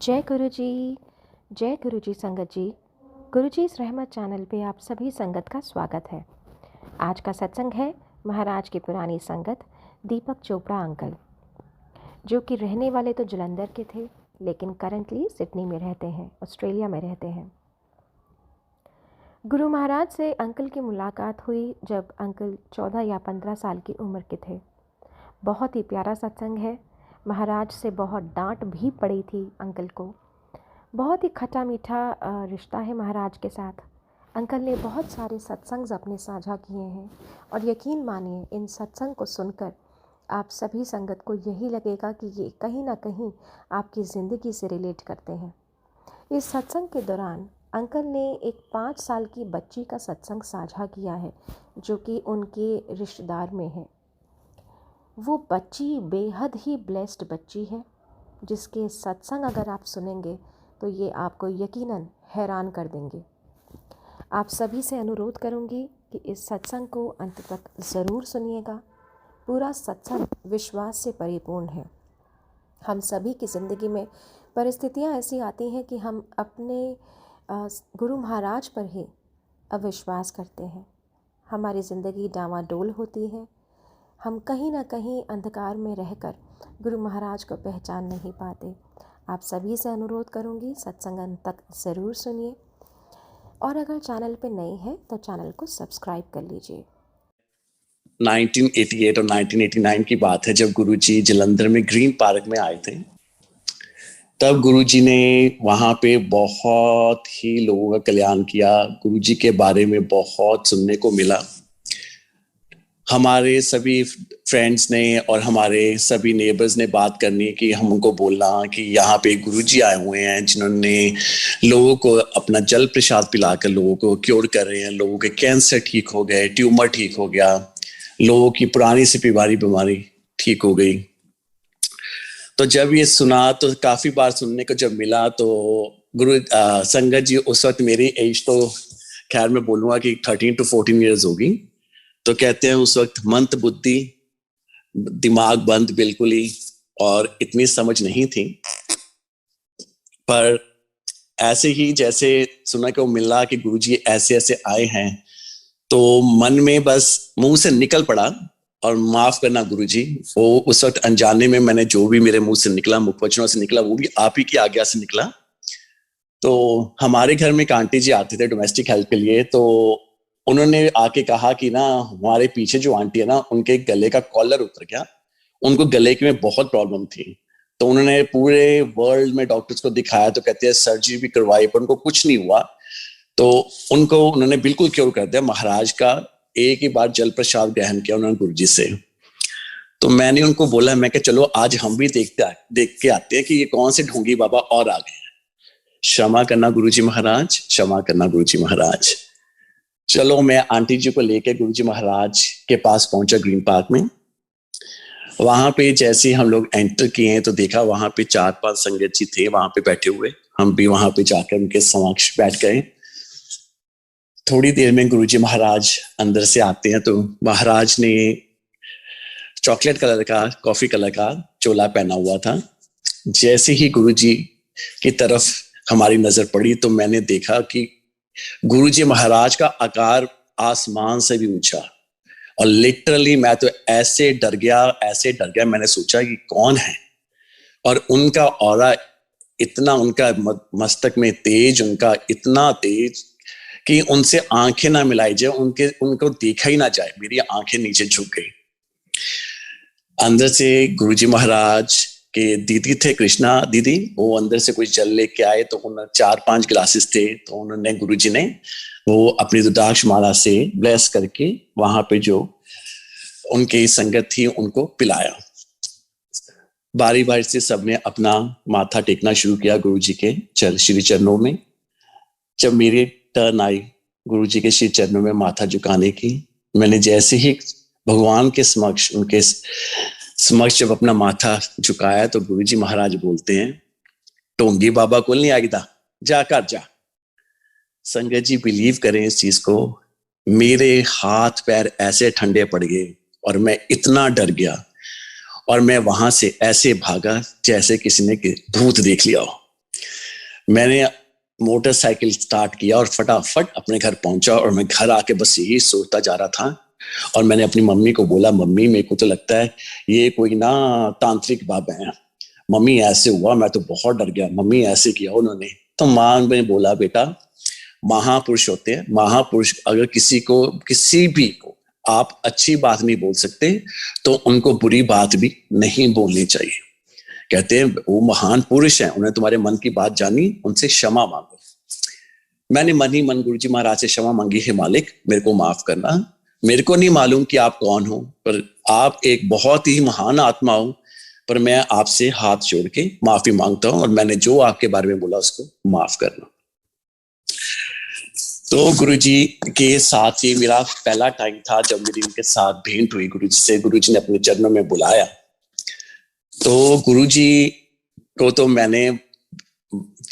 जय गुरु जी। जय गुरु जी संगत जी। गुरु जी इस रहमत चैनल पे आप सभी संगत का स्वागत है। आज का सत्संग है महाराज की पुरानी संगत दीपक चोपड़ा अंकल, जो कि रहने वाले तो जलंधर के थे लेकिन करंटली सिडनी में रहते हैं, ऑस्ट्रेलिया में रहते हैं। गुरु महाराज से अंकल की मुलाकात हुई जब अंकल 14 या 15 साल की उम्र के थे। बहुत ही प्यारा सत्संग है। महाराज से बहुत डांट भी पड़ी थी अंकल को। बहुत ही खट्टा मीठा रिश्ता है महाराज के साथ। अंकल ने बहुत सारे सत्संग अपने साझा किए हैं और यकीन मानिए इन सत्संग को सुनकर आप सभी संगत को यही लगेगा कि ये कहीं ना कहीं आपकी ज़िंदगी से रिलेट करते हैं। इस सत्संग के दौरान अंकल ने एक 5 साल की बच्ची का सत्संग साझा किया है जो कि उनके रिश्तेदार में है। वो बच्ची बेहद ही ब्लेस्ड बच्ची है जिसके सत्संग अगर आप सुनेंगे तो ये आपको यकीनन हैरान कर देंगे। आप सभी से अनुरोध करूंगी कि इस सत्संग को अंत तक ज़रूर सुनिएगा। पूरा सत्संग विश्वास से परिपूर्ण है। हम सभी की ज़िंदगी में परिस्थितियां ऐसी आती हैं कि हम अपने गुरु महाराज पर ही अविश्वास करते हैं। हमारी ज़िंदगी डामाडोल होती है। हम कहीं ना कहीं अंधकार में रहकर गुरु महाराज को पहचान नहीं पाते। आप सभी से अनुरोध करूंगी सत्संग अंत तक ज़रूर सुनिए और अगर चैनल पे नए हैं तो चैनल को सब्सक्राइब कर लीजिए। 1988 और 1989 की बात है जब गुरुजी जलंधर में ग्रीन पार्क में आए थे। तब गुरुजी ने वहाँ पे बहुत ही लोगों का कल्याण किया। गुरुजी के बारे में बहुत सुनने को मिला। हमारे सभी फ्रेंड्स ने और हमारे सभी नेबर्स ने बात करनी कि हमको बोलना कि यहाँ पे गुरुजी आए हुए हैं जिन्होंने लोगों को अपना जल प्रसाद पिलाकर लोगों को क्योर कर रहे हैं। लोगों के कैंसर ठीक हो गए, ट्यूमर ठीक हो गया, लोगों की पुरानी से बीमारी ठीक हो गई। तो जब ये सुना तो काफी बार सुनने को जब मिला तो गुरु संगत जी, उस वक्त मेरी एज तो खैर मैं बोलूँगा कि 13 to 14 ईयर्स होगी। तो कहते हैं उस वक्त मंद बुद्धि, दिमाग बंद बिल्कुल ही, और इतनी समझ नहीं थी। पर ऐसे ही जैसे सुना को मिला कि गुरुजी ऐसे ऐसे आए हैं तो मन में बस मुंह से निकल पड़ा, और माफ करना गुरुजी, वो उस वक्त अनजाने में मैंने जो भी मेरे मुंह से निकला, मुखवचनों से निकला, वो भी आप ही की आज्ञा से निकला। तो हमारे घर में एक आंटी जी आते थे डोमेस्टिक हेल्प के लिए। तो उन्होंने आके कहा कि ना हमारे पीछे जो आंटी है ना उनके गले का कॉलर उतर गया, उनको गले की में बहुत प्रॉब्लम थी। तो उन्होंने पूरे वर्ल्ड में डॉक्टर्स को दिखाया तो कहते हैं सर्जरी भी करवाई पर उनको कुछ नहीं हुआ। तो उनको उन्होंने बिल्कुल क्योर कर दिया। महाराज का एक ही बार जल प्रसाद ग्रहण किया उन्होंने गुरुजी से। तो मैंने उनको बोला, मैं कि चलो आज हम भी देख के आते हैं कि ये कौन से ढोंगी बाबा और आ गए हैं। क्षमा करना गुरुजी महाराज, क्षमा करना गुरुजी महाराज। चलो मैं आंटी जी को लेकर गुरुजी महाराज के पास पहुंचा ग्रीन पार्क में। वहां पे जैसे हम लोग एंटर किए तो देखा वहां पे 4-5 संगत जी थे वहां पे बैठे हुए। हम भी वहां पे जाकर उनके समक्ष बैठ गए। थोड़ी देर में गुरुजी महाराज अंदर से आते हैं तो महाराज ने चॉकलेट कलर का, कॉफी कलर का चोला पहना हुआ था। जैसे ही गुरुजी की तरफ हमारी नजर पड़ी तो मैंने देखा कि गुरुजी महाराज का आकार आसमान से भी ऊंचा, और लिटरली मैं तो ऐसे डर गया। मैंने सोचा कि कौन है, और उनका ऑरा इतना, उनका मस्तक में तेज, उनका इतना तेज कि उनसे आंखें ना मिलाई जाए, उनको देखा ही ना जाए। मेरी आंखें नीचे झुक गई। अंदर से गुरुजी महाराज के दीदी थे, कृष्णा दीदी, वो अंदर से कुछ जल लेके आए। तो उन्होंने 4-5 गिलासेस थे तो उन्होंने गुरुजी ने वो अपनी रुद्राक्ष माला से ब्लेस करके वहां पे जो उनकी संगत थी उनको पिलाया। बारी बारी से सबने अपना माथा टेकना शुरू किया गुरुजी के श्री चरणों में। जब मेरी टर्न आई गुरुजी के श्री चरणों में माथा झुकाने की, मैंने जैसे ही भगवान के समक्ष, उनके समक्ष जब अपना माथा झुकाया तो गुरुजी महाराज बोलते हैं, टोंगी बाबा को नहीं आएगा, जाकर जा। संगत जी बिलीव करें इस चीज को, मेरे हाथ पैर ऐसे ठंडे पड़ गए और मैं इतना डर गया, और मैं वहां से ऐसे भागा जैसे किसी ने भूत देख लिया हो। मैंने मोटरसाइकिल स्टार्ट किया और फटाफट अपने घर पहुंचा, और मैं घर आके बस यही सोचता जा रहा था। और मैंने अपनी मम्मी को बोला, मम्मी मेरे को तो लगता है ये कोई ना तांत्रिक बाबा है। मम्मी ऐसे हुआ, मैं तो बहुत डर गया, मम्मी ऐसे किया उन्होंने। तो माँ ने बोला, बेटा महापुरुष होते हैं, महापुरुष अगर किसी भी को आप अच्छी बात नहीं बोल सकते तो उनको बुरी बात भी नहीं बोलनी चाहिए। कहते हैं वो महान पुरुष हैं, उन्हें तुम्हारे मन की बात जानी, उनसे क्षमा मांगो। मैंने मन ही मन गुरुजी महाराज से क्षमा मांगी, हे मालिक मेरे को माफ करना, मेरे को नहीं मालूम कि आप कौन हो, पर आप एक बहुत ही महान आत्मा हो, पर मैं आपसे हाथ जोड़ के माफी मांगता हूं, और मैंने जो आपके बारे में बोला उसको माफ करना। तो गुरुजी के साथ ये मेरा पहला टाइम था जब मेरी उनके साथ भेंट हुई गुरुजी से। गुरुजी ने अपने चरणों में बुलाया। तो गुरुजी को तो मैंने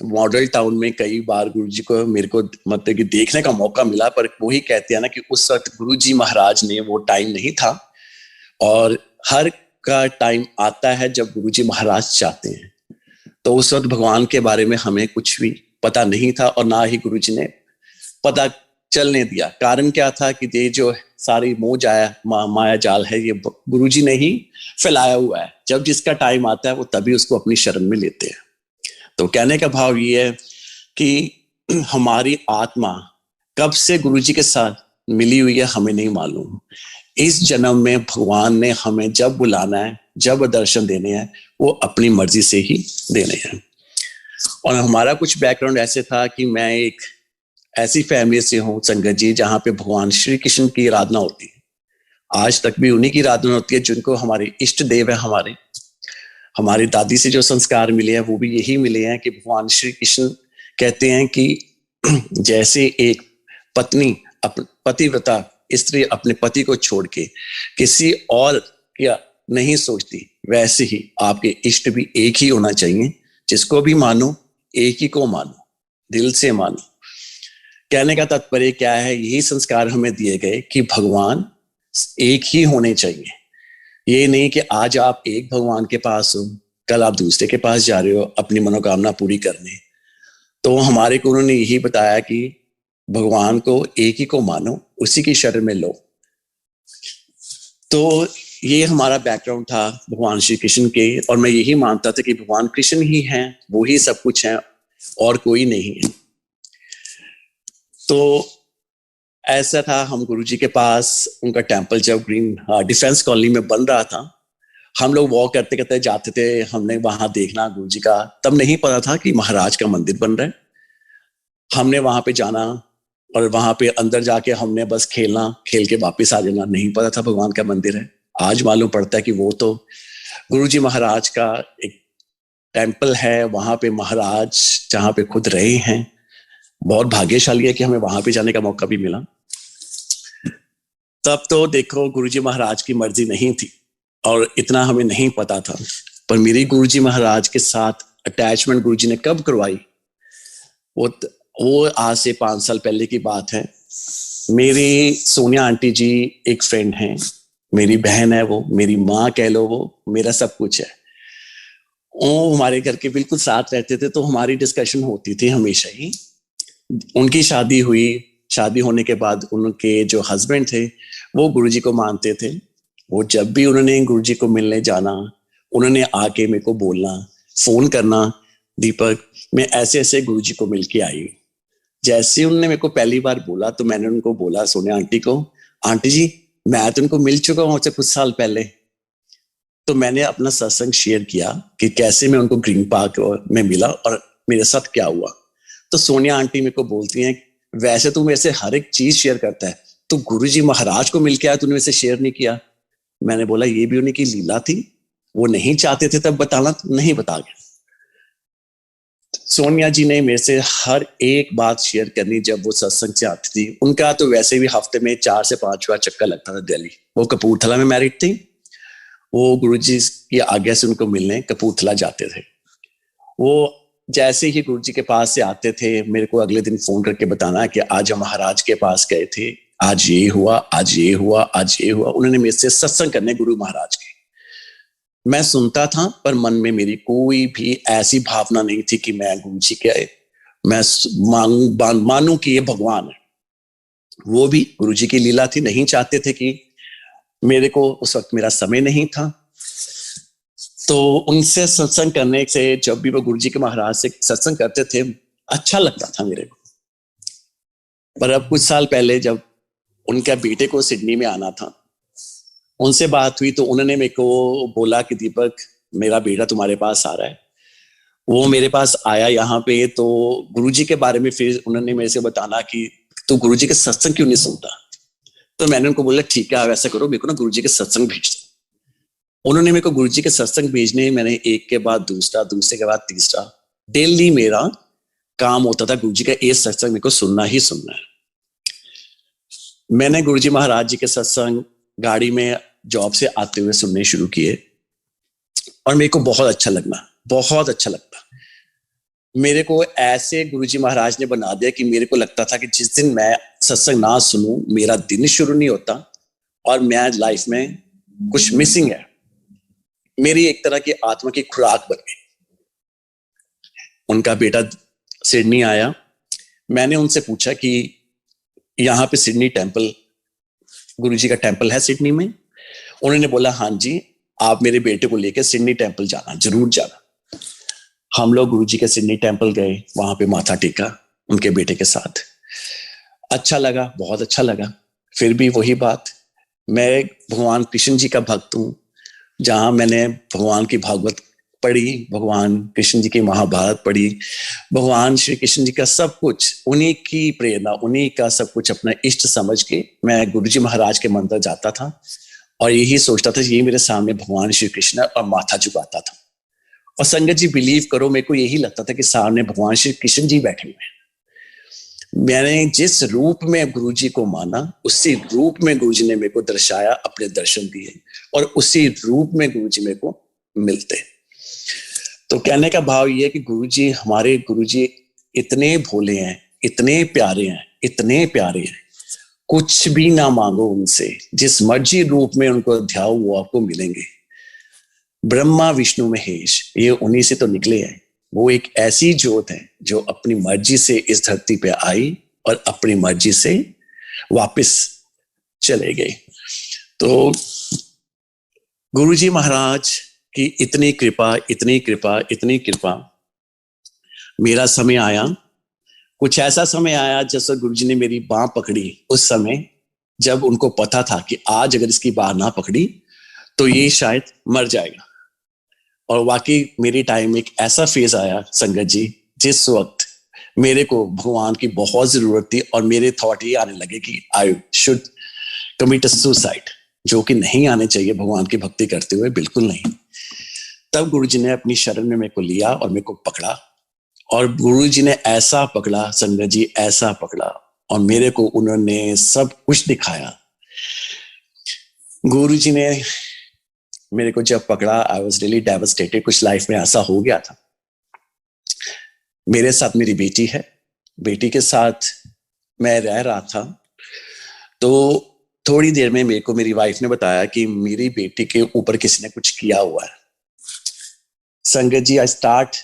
मॉडल टाउन में कई बार गुरुजी को मेरे को मतलब कि देखने का मौका मिला, पर वही कहते हैं ना कि उस वक्त गुरुजी महाराज ने वो टाइम नहीं था, और हर का टाइम आता है जब गुरुजी महाराज चाहते हैं। तो उस वक्त भगवान के बारे में हमें कुछ भी पता नहीं था, और ना ही गुरुजी ने पता चलने दिया। कारण क्या था कि ये जो सारी माया जाल है ये गुरुजी ने ही फैलाया हुआ है। जब जिसका टाइम आता है वो तभी उसको अपनी शरण में लेते हैं। तो कहने का भाव ये है कि हमारी आत्मा कब से गुरुजी के साथ मिली हुई है हमें नहीं मालूम। इस जन्म में भगवान ने हमें जब बुलाना है, जब दर्शन देने हैं, वो अपनी मर्जी से ही देने हैं। और हमारा कुछ बैकग्राउंड ऐसे था कि मैं एक ऐसी फैमिली से हूँ संगत जी जहाँ पे भगवान श्री कृष्ण की आराधना होती है। आज तक भी उन्हीं की आराधना होती है जिनको हमारे इष्ट देव है। हमारी दादी से जो संस्कार मिले हैं वो भी यही मिले हैं कि भगवान श्री कृष्ण कहते हैं कि जैसे एक पत्नी पतिव्रता स्त्री अपने पति को छोड़ के किसी और या नहीं सोचती, वैसे ही आपके इष्ट भी एक ही होना चाहिए। जिसको भी मानो एक ही को मानो, दिल से मानो। कहने का तात्पर्य क्या है, यही संस्कार हमें दिए गए कि भगवान एक ही होने चाहिए। ये नहीं कि आज आप एक भगवान के पास हो, कल आप दूसरे के पास जा रहे हो अपनी मनोकामना पूरी करने। तो हमारे को उन्होंने यही बताया कि भगवान को एक ही को मानो, उसी की शरण में लो। तो ये हमारा बैकग्राउंड था भगवान श्री कृष्ण के, और मैं यही मानता था कि भगवान कृष्ण ही हैं, वो ही सब कुछ है और कोई नहीं है। तो ऐसा था, हम गुरुजी के पास, उनका टेम्पल जब ग्रीन डिफेंस कॉलोनी में बन रहा था, हम लोग वॉक करते करते जाते थे। हमने वहां देखना गुरुजी का, तब नहीं पता था कि महाराज का मंदिर बन रहा है। हमने वहां पे जाना और वहां पे अंदर जाके हमने बस खेलना, खेल के वापस आ जाना। नहीं पता था भगवान का मंदिर है। आज मालूम पड़ता है कि वो तो गुरुजी महाराज का एक टेम्पल है, वहां पे महाराज जहाँ पे खुद रहे हैं। बहुत भाग्यशाली है कि हमें वहां पे जाने का मौका भी मिला। तब तो देखो गुरुजी महाराज की मर्जी नहीं थी और इतना हमें नहीं पता था, पर मेरी गुरुजी महाराज के साथ अटैचमेंट गुरुजी ने कब करवाई, वो आज से 5 साल पहले की बात है। मेरी सोनिया आंटी जी एक फ्रेंड हैं, मेरी बहन है, वो मेरी माँ कह लो, वो मेरा सब कुछ है। वो हमारे घर के बिल्कुल साथ रहते थे, तो हमारी डिस्कशन होती थी हमेशा ही। उनकी शादी हुई, शादी होने के बाद उनके जो हस्बैंड थे वो गुरुजी को मानते थे। वो जब भी उन्होंने गुरुजी को मिलने जाना, उन्होंने आके मेरे को बोलना, फोन करना, दीपक मैं ऐसे ऐसे गुरुजी को मिल के आई। जैसे उन्होंने मेरे को पहली बार बोला तो मैंने उनको बोला, सोनिया आंटी को, आंटी जी मैं तो उनको मिल चुका हूँ कुछ साल पहले। तो मैंने अपना सत्संग शेयर किया कि कैसे मैं उनको ग्रीन पार्क में मिला और मेरे साथ क्या हुआ। तो सोनिया आंटी मेरे को बोलती हैं, वैसे तू मेरे से हर एक चीज शेयर करता है, तो गुरुजी महाराज को मिल के आया, तूने मेरे से शेयर नहीं किया। मैंने बोला ये भी उन्हीं की लीला थी, वो नहीं चाहते थे तब बताना, नहीं बता गया। सोनिया जी ने मेरे से हर एक बात शेयर करनी जब वो सत्संग से आती थी। उनका तो वैसे भी हफ्ते में 4 से 5 बार चक्कर लगता था दिल्ली। वो कपूरथला में मैरिड थी, वो गुरुजी की आज्ञा से उनको मिलने कपूरथला जाते थे। वो जैसे ही गुरुजी के पास से आते थे, मेरे को अगले दिन फोन करके बताना कि आज हम महाराज के पास गए थे, आज ये हुआ, आज ये हुआ, आज ये हुआ। उन्होंने मेरे से सत्संग करने गुरु महाराज के। मैं सुनता था, पर मन में मेरी कोई भी ऐसी भावना नहीं थी कि मैं गुरुजी के मैं मानूं कि ये भगवान है। वो भी गुरुजी की लीला थी, नहीं चाहते थे कि मेरे को, उस वक्त मेरा समय नहीं था, तो उनसे सत्संग करने से, जब भी वो गुरुजी के महाराज से सत्संग करते थे, अच्छा लगता था मेरे को। पर अब कुछ साल पहले जब उनके बेटे को सिडनी में आना था, उनसे बात हुई तो उन्होंने मेरे को बोला कि दीपक, मेरा बेटा तुम्हारे पास आ रहा है। वो मेरे पास आया यहाँ पे, तो गुरुजी के बारे में फिर उन्होंने मेरे से बताना कि तू गुरुजी के सत्संग क्यों नहीं सुनता। तो मैंने उनको बोला ठीक है, आप ऐसा करो, मेरे को ना गुरुजी के सत्संग भेज दो। उन्होंने मेरे को गुरुजी के सत्संग भेजने, मैंने एक के बाद दूसरा, दूसरे के बाद तीसरा, डेली मेरा काम होता था गुरुजी का एक सत्संग मेरे को सुनना ही सुनना है। मैंने गुरुजी महाराज जी के सत्संग गाड़ी में जॉब से आते हुए सुनने शुरू किए और मेरे को बहुत अच्छा लगना, बहुत अच्छा लगता। मेरे को ऐसे गुरुजी महाराज ने बना दिया कि मेरे को लगता था कि जिस दिन मैं सत्संग ना सुनूं, मेरा दिन शुरू नहीं होता और मैं लाइफ में कुछ मिसिंग है। मेरी एक तरह की आत्मा की खुराक बन गई। उनका बेटा सिडनी आया, मैंने उनसे पूछा कि यहाँ पे सिडनी टेम्पल, गुरुजी का टेम्पल है सिडनी में? उन्होंने बोला हाँ जी, आप मेरे बेटे को लेकर सिडनी टेम्पल जाना, जरूर जाना। हम लोग गुरुजी के सिडनी टेम्पल गए, वहां पे माथा टेका उनके बेटे के साथ। अच्छा लगा, बहुत अच्छा लगा। फिर भी वही बात, मैं भगवान कृष्ण जी का भक्त हूँ। जहां मैंने भगवान की भागवत पढ़ी, भगवान कृष्ण जी की महाभारत पढ़ी, भगवान श्री कृष्ण जी का सब कुछ, उन्हीं की प्रेरणा, उन्हीं का सब कुछ अपना इष्ट समझ के मैं गुरुजी महाराज के मंदिर जाता था और यही सोचता था ये मेरे सामने भगवान श्री कृष्ण, और माथा झुकाता था। और संगत जी बिलीव करो, मेरे को यही लगता था कि सामने भगवान श्री कृष्ण जी बैठे हुए हैं। मैंने जिस रूप में गुरुजी को माना, उसी रूप में गुरुजी ने मेरे को दर्शाया, अपने दर्शन दिए, और उसी रूप में गुरुजी मेरे को मिलते। तो कहने का भाव ये है कि गुरुजी, हमारे गुरुजी इतने भोले हैं, इतने प्यारे हैं, इतने प्यारे हैं। कुछ भी ना मांगो उनसे, जिस मर्जी रूप में उनको ध्याओ वो आपको मिलेंगे। ब्रह्मा विष्णु महेश, ये उन्हीं से तो निकले हैं। वो एक ऐसी ज्योत है जो अपनी मर्जी से इस धरती पे आई और अपनी मर्जी से वापस चले गए। तो गुरुजी महाराज की इतनी कृपा, इतनी कृपा, इतनी कृपा। मेरा समय आया, कुछ ऐसा समय आया जैसे गुरुजी ने मेरी बांह पकड़ी उस समय, जब उनको पता था कि आज अगर इसकी बांह ना पकड़ी तो ये शायद मर जाएगा। और वाकई मेरी टाइम एक ऐसा फेज आया संगत जी, जिस वक्त मेरे को भगवान की बहुत जरूरत थी और मेरे थॉट ये आने लगे कि I should commit a suicide, जो कि नहीं आने चाहिए भगवान की भक्ति करते हुए, बिल्कुल नहीं। तब गुरुजी ने अपनी शरण में मेरे को लिया और मेरे को पकड़ा, और गुरुजी ने ऐसा पकड़ा संगत जी, ऐसा पकड़ा, और मेरे को उन्होंने सब कुछ दिखाया। गुरुजी ने मेरे को जब पकड़ा, आई वॉज रियली डेवस्टेटेड। कुछ लाइफ में ऐसा हो गया था। मेरे साथ मेरी बेटी है, बेटी के साथ मैं रह रहा था। तो थोड़ी देर में मेरे को मेरी वाइफ ने बताया कि मेरी बेटी के ऊपर किसी ने कुछ किया हुआ है। संगत जी, आई स्टार्ट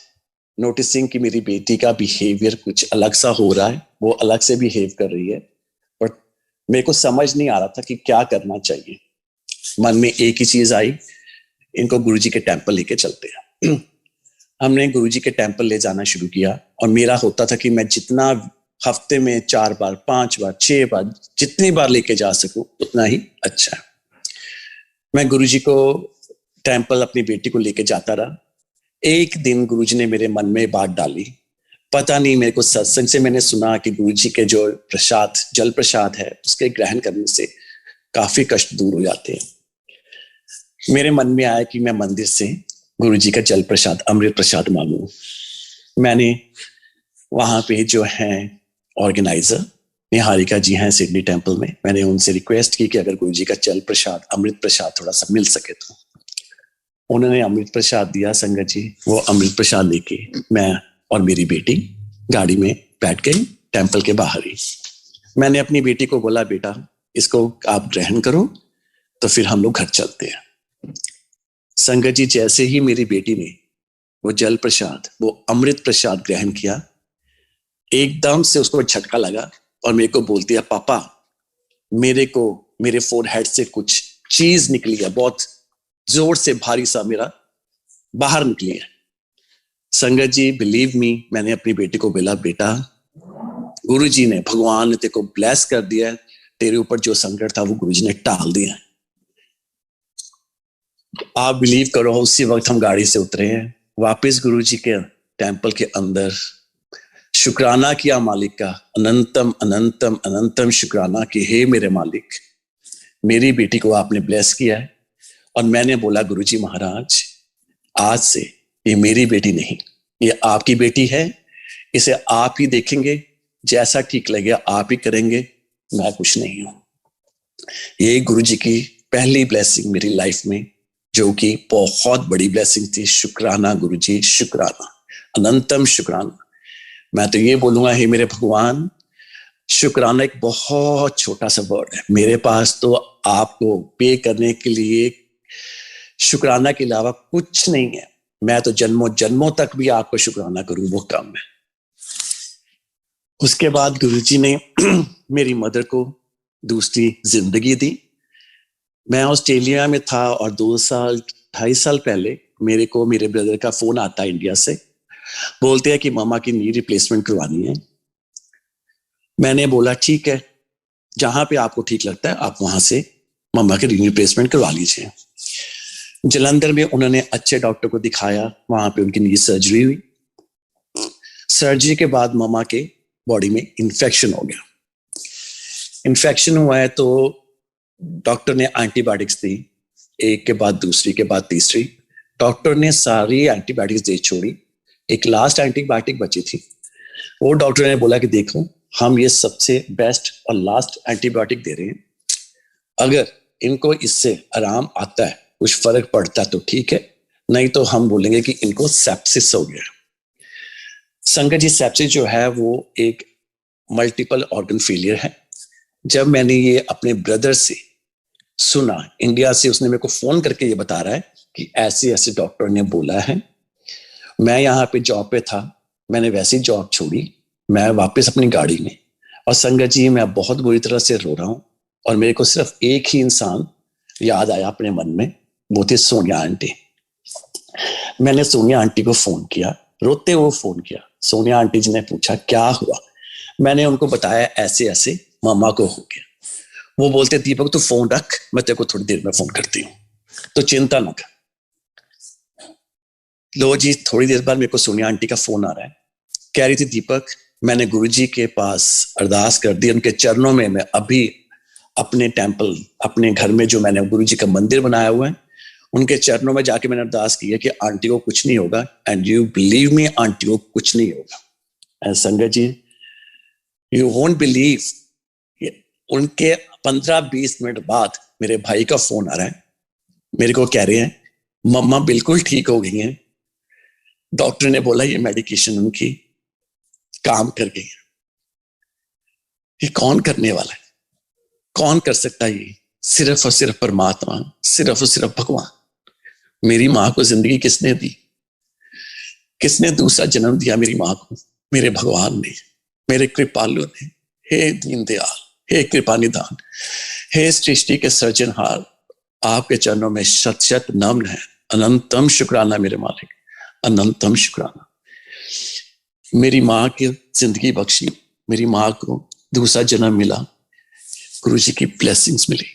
नोटिसिंग कि मेरी बेटी का बिहेवियर कुछ अलग सा हो रहा है, वो अलग से बिहेव कर रही है, बट मेरे को समझ नहीं आ रहा था कि क्या करना चाहिए। मन में एक ही चीज आई, इनको गुरुजी के टेम्पल लेके चलते हैं। हमने गुरुजी के टेम्पल ले जाना शुरू किया, और मेरा होता था कि मैं जितना हफ्ते में 4 बार, 5 बार, 6 बार, जितनी बार लेके जा सकूं उतना ही अच्छा है। मैं गुरुजी को टेम्पल अपनी बेटी को लेके जाता रहा। एक दिन गुरुजी ने मेरे मन में बात डाली, पता नहीं, मेरे को सत्संग से मैंने सुना कि गुरुजी के जो प्रसाद, जल प्रसाद है, उसके ग्रहण करने से काफी कष्ट दूर हो जाते हैं। मेरे मन में आया कि मैं मंदिर से गुरुजी का जल प्रसाद, अमृत प्रसाद मांगू। मैंने वहां पे जो है ऑर्गेनाइजर निहारिका जी हैं सिडनी टेम्पल में, मैंने उनसे रिक्वेस्ट की कि अगर गुरुजी का जल प्रसाद, अमृत प्रसाद थोड़ा सा मिल सके तो। उन्होंने अमृत प्रसाद दिया संगत जी। वो अमृत प्रसाद लेके मैं और मेरी बेटी गाड़ी में बैठ गए टेम्पल के बाहर ही। मैंने अपनी बेटी को बोला, बेटा इसको आप ग्रहण करो, तो फिर हम लोग घर चलते हैं। संगत जी, जैसे ही मेरी बेटी ने वो जल प्रसाद, वो अमृत प्रसाद ग्रहण किया, एकदम से उसको झटका लगा और मेरे को बोलती है, पापा मेरे को मेरे फोरहेड से कुछ चीज निकली है, बहुत जोर से भारी सा मेरा बाहर निकली है। संगत जी, बिलीव मी, मैंने अपनी बेटी को बोला, बेटा गुरुजी ने, भगवान ने तेरे को ब्लेस कर दिया है, तेरे ऊपर जो संकट था वो गुरुजी ने टाल दिया है। आप बिलीव करो, उसी वक्त हम गाड़ी से उतरे हैं, वापस गुरुजी के टेंपल के अंदर शुक्राना किया मालिक का, अनंतम अनंतम अनंतम शुक्राना कि हे मेरे मालिक, मेरी बेटी को आपने ब्लेस किया है। और मैंने बोला, गुरुजी महाराज, आज से ये मेरी बेटी नहीं, ये आपकी बेटी है, इसे आप ही देखेंगे, जैसा ठीक लगेगा आप ही करेंगे, मैं कुछ नहीं हूं। ये गुरुजी की पहली ब्लेसिंग मेरी लाइफ में, जो कि बहुत बड़ी ब्लेसिंग थी। शुक्राना गुरुजी, शुक्राना, अनंतम शुक्राना। मैं तो ये बोलूंगा, हे मेरे भगवान, शुक्राना एक बहुत छोटा सा वर्ड है, मेरे पास तो आपको पे करने के लिए शुक्राना के अलावा कुछ नहीं है। मैं तो जन्मों जन्मों तक भी आपको शुक्राना करूं, वो कम है। उसके बाद गुरुजी ने मेरी मदर को दूसरी जिंदगी दी। मैं ऑस्ट्रेलिया में था और 2 साल 2.5 साल पहले मेरे को मेरे ब्रदर का फोन आता है इंडिया से, बोलते हैं कि मामा की नी रिप्लेसमेंट करवानी है। मैंने बोला ठीक है, जहां पे आपको ठीक लगता है आप वहां से मामा की नी रिप्लेसमेंट करवा लीजिए। जलंधर में उन्होंने अच्छे डॉक्टर को दिखाया, वहां पे उनकी नी सर्जरी हुई। सर्जरी के बाद मामा के बॉडी में इंफेक्शन हो गया। इंफेक्शन हुआ है तो डॉक्टर ने एंटीबायोटिक्स दी, एक के बाद दूसरी के बाद तीसरी। डॉक्टर ने सारी एंटीबायोटिक्स दे छोड़ी, एक लास्ट एंटीबायोटिक बची थी। वो डॉक्टर ने बोला कि देखो, हम ये सबसे बेस्ट और लास्ट एंटीबायोटिक दे रहे हैं, अगर इनको इससे आराम आता है, कुछ फर्क पड़ता है तो ठीक है, नहीं तो हम बोलेंगे कि इनको सेप्सिस हो गया। संगत जी, सेप्सिस जो है वो एक मल्टीपल ऑर्गन फेलियर है। जब मैंने ये अपने ब्रदर से सुना, इंडिया से, उसने मेरे को फोन करके ये बता रहा है कि ऐसे ऐसे डॉक्टर ने बोला है। मैं यहाँ पे जॉब पे था, मैंने वैसी जॉब छोड़ी, मैं वापस अपनी गाड़ी में, और संगत जी मैं बहुत बुरी तरह से रो रहा हूं। और मेरे को सिर्फ एक ही इंसान याद आया अपने मन में, वो थे सोनिया आंटी। मैंने सोनिया आंटी को फोन किया, रोते हुए फोन किया। सोनिया आंटी जी ने पूछा क्या हुआ, मैंने उनको बताया ऐसे ऐसे मामा को हो गया। वो बोलते, दीपक तू फोन रख, मैं तेरे को थोड़ी देर में फोन करती हूँ, तो चिंता न कर। लो जी, थोड़ी देर बाद मेरे को सोनिया आंटी का फोन आ रहा है, कह रही थी दीपक मैंने गुरुजी के पास अरदास कर दी, उनके चरणों में मैं अभी अपने टेंपल, अपने घर में जो मैंने गुरुजी का मंदिर बनाया हुआ है, उनके चरणों में जाके मैंने अरदास की है कि आंटी को कुछ नहीं होगा। And you believe me, aunty को कुछ नहीं होगा। एंड संगत जी, यू वोंट बिलीव, उनके 15-20 मिनट बाद मेरे भाई का फोन आ रहा है, मेरे को कह रहे हैं मम्मा बिल्कुल ठीक हो गई हैं, डॉक्टर ने बोला ये मेडिकेशन उनकी काम कर गई है। ये कौन करने वाला है, कौन कर सकता है ये? सिर्फ और सिर्फ परमात्मा, सिर्फ और सिर्फ भगवान। मेरी माँ को जिंदगी किसने दी, किसने दूसरा जन्म दिया मेरी माँ को? मेरे भगवान ने, मेरे कृपालु ने। हे दीनदयाल, हे कृपा निधान, हे सृष्टि के सृजनहार, आपके चरणों में शत शत नमन है। अनंतम शुक्राना मेरे मालिक, अनंतम शुक्राना। मेरी माँ की जिंदगी बख्शी, मेरी माँ को दूसरा जन्म मिला, गुरुजी की ब्लेसिंग्स मिली,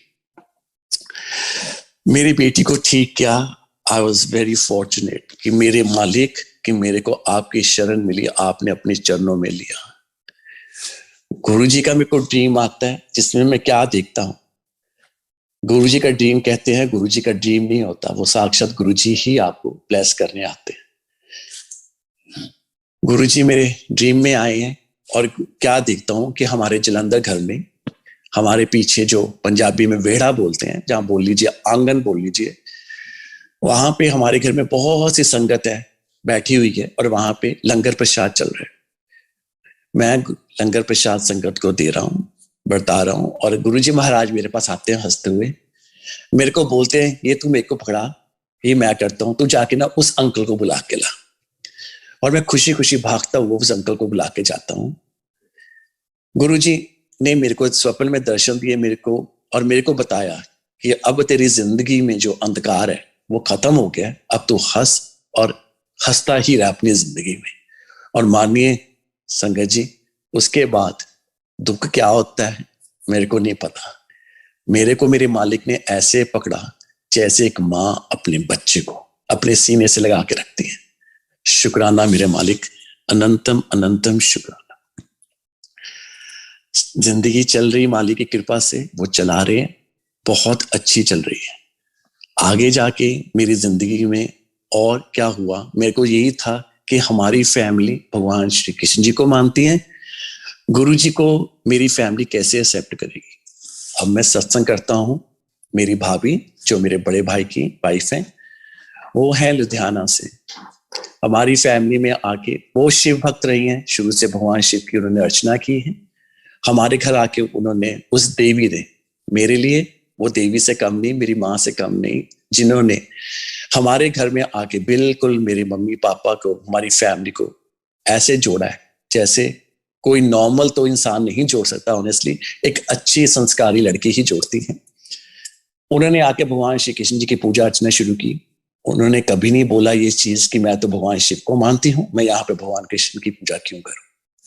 मेरी बेटी को ठीक किया। आई वॉज वेरी फॉर्चुनेट कि मेरे मालिक, कि मेरे को आपकी शरण मिली, आपने अपने चरणों में लिया। गुरुजी का मेरे को ड्रीम आता है जिसमें मैं क्या देखता हूं, गुरुजी का ड्रीम कहते हैं, गुरुजी का ड्रीम नहीं होता, वो साक्षात गुरुजी ही आपको ब्लेस करने आते हैं। गुरुजी मेरे ड्रीम में आए हैं और क्या देखता हूं कि हमारे जलंधर घर में, हमारे पीछे जो पंजाबी में वेड़ा बोलते हैं, जहां बोल लीजिए आंगन बोल लीजिए, वहां पे हमारे घर में बहुत सी संगत है बैठी हुई है और वहां पे लंगर प्रसाद चल रहा है। मैं लंगर प्रसाद संगत को दे रहा हूँ, बरता रहा हूँ, और गुरुजी महाराज मेरे पास आते हैं हंसते हुए, मेरे को बोलते हैं ये तू मेरे को पकड़ा, ये मैं करता हूँ, तू जाके ना उस अंकल को बुला के ला। और मैं खुशी खुशी भागता हुआ उस अंकल को बुला के जाता हूँ। गुरुजी ने मेरे को स्वप्न में दर्शन दिए मेरे को, और मेरे को बताया कि अब तेरी जिंदगी में जो अंधकार है वो खत्म हो गया, अब तू हंस और हंसता ही रह अपनी जिंदगी में। और मानिए संगत जी, उसके बाद दुख क्या होता है मेरे को नहीं पता। मेरे को मेरे मालिक ने ऐसे पकड़ा जैसे एक माँ अपने बच्चे को अपने सीने से लगा के रखती है। शुक्राना मेरे मालिक, अनंतम अनंतम शुक्राना। जिंदगी चल रही मालिक की कृपा से, वो चला रहे हैं, बहुत अच्छी चल रही है। आगे जाके मेरी जिंदगी में और क्या हुआ, मेरे को यही था कि हमारी फैमिली भगवान श्री कृष्ण जी को मानती है, गुरु जी को मेरी फैमिली कैसे एक्सेप्ट करेगी। अब मैं सत्संग करता हूँ, मेरी भाभी जो मेरे बड़े भाई की वाइफ है, वो है लुधियाना से। हमारी फैमिली में आके वो शिव भक्त रही हैं, शुरू से भगवान शिव की उन्होंने अर्चना की है। हमारे घर आके उन्होंने उस देवी ने मेरे लिए, वो देवी से कम नहीं, मेरी माँ से कम नहीं, जिन्होंने हमारे घर में आके बिल्कुल मेरे मम्मी पापा को, हमारी फैमिली को ऐसे जोड़ा है जैसे कोई नॉर्मल तो इंसान नहीं जोड़ सकता। ऑनेस्टली एक अच्छी संस्कारी लड़की ही जोड़ती है। उन्होंने आके भगवान श्री कृष्ण जी की पूजा अर्चना शुरू की। उन्होंने कभी नहीं बोला ये चीज कि मैं तो भगवान शिव को मानती हूँ, मैं यहाँ पे भगवान कृष्ण की पूजा क्यों करूं।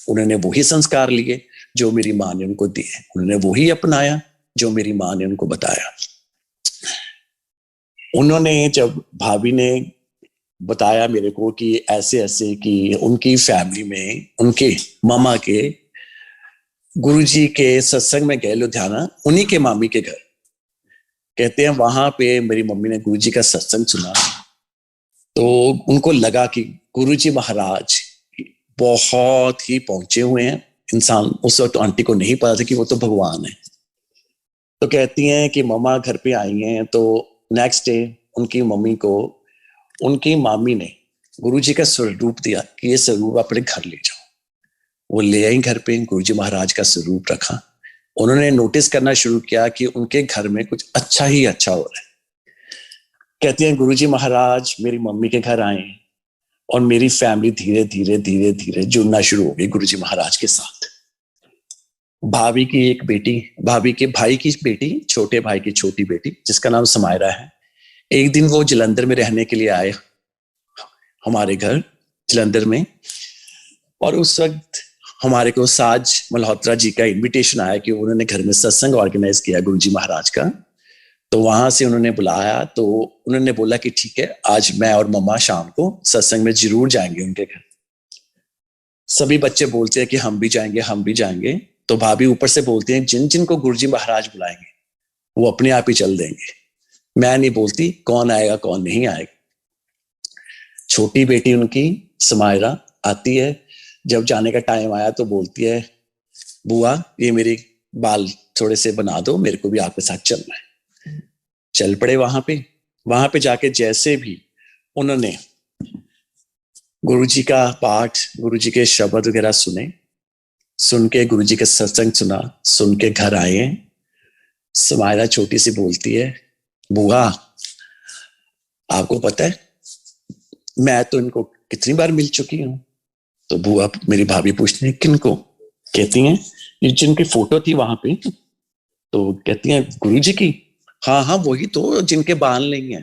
उन्होंने वही संस्कार लिए जो मेरी माँ ने उनको दिए, उन्होंने वही अपनाया जो मेरी माँ ने उनको बताया। उन्होंने जब भाभी ने बताया मेरे को कि ऐसे ऐसे कि उनकी फैमिली में उनके मामा के गुरुजी के सत्संग में गए लुधियाना, उन्हीं के मामी के घर, कहते हैं वहां पे मेरी मम्मी ने गुरुजी का सत्संग सुना तो उनको लगा कि गुरुजी महाराज बहुत ही पहुंचे हुए हैं इंसान। उस वक्त आंटी को नहीं पता था कि वो तो भगवान है। तो कहती हैं कि मम्मा घर पे आई हैं, तो नेक्स्ट डे उनकी मम्मी को उनकी मामी ने गुरुजी का स्वरूप दिया कि ये स्वरूप अपने घर ले जाओ। वो ले आई घर पे, गुरुजी महाराज का स्वरूप रखा। उन्होंने नोटिस करना शुरू किया कि उनके घर में कुछ अच्छा ही अच्छा हो रहा है। कहती हैं गुरुजी महाराज मेरी मम्मी के घर आए और मेरी फैमिली धीरे धीरे धीरे धीरे जुड़ना शुरू हो गई गुरुजी महाराज के साथ। भाभी की एक बेटी, भाभी के भाई की बेटी, छोटे भाई की छोटी बेटी जिसका नाम समायरा है, एक दिन वो जलंधर में रहने के लिए आए हमारे घर जलंधर में, और उस वक्त हमारे को साज मल्होत्रा जी का इनविटेशन आया कि उन्होंने घर में सत्संग ऑर्गेनाइज किया गुरुजी महाराज का। तो वहां से उन्होंने बुलाया, तो उन्होंने बोला कि ठीक है आज मैं और मम्मा शाम को सत्संग में जरूर जाएंगे उनके घर। सभी बच्चे बोलते हैं कि हम भी जाएंगे हम भी जाएंगे। तो भाभी ऊपर से बोलती हैं जिन जिन को गुरुजी महाराज बुलाएंगे वो अपने आप ही चल देंगे, मैं नहीं बोलती कौन आएगा कौन नहीं आएगा। छोटी बेटी उनकी समायरा आती है, जब जाने का टाइम आया तो बोलती है बुआ ये मेरे बाल थोड़े से बना दो, मेरे को भी आपके साथ चलना है। चल पड़े वहां पे जाके जैसे भी उन्होंने गुरुजी का पाठ, गुरुजी के शब्द वगैरह सुने, सुन के गुरुजी के सत्संग सुना, सुन के घर आए। समायरा छोटी सी बोलती है बुआ आपको पता है मैं तो इनको कितनी बार मिल चुकी हूँ। तो बुआ मेरी भाभी पूछती है किनको? कहती हैं ये जिनकी फोटो थी वहां पे। तो कहती हैं गुरुजी की? हाँ हाँ वही तो जिनके बाल नहीं है।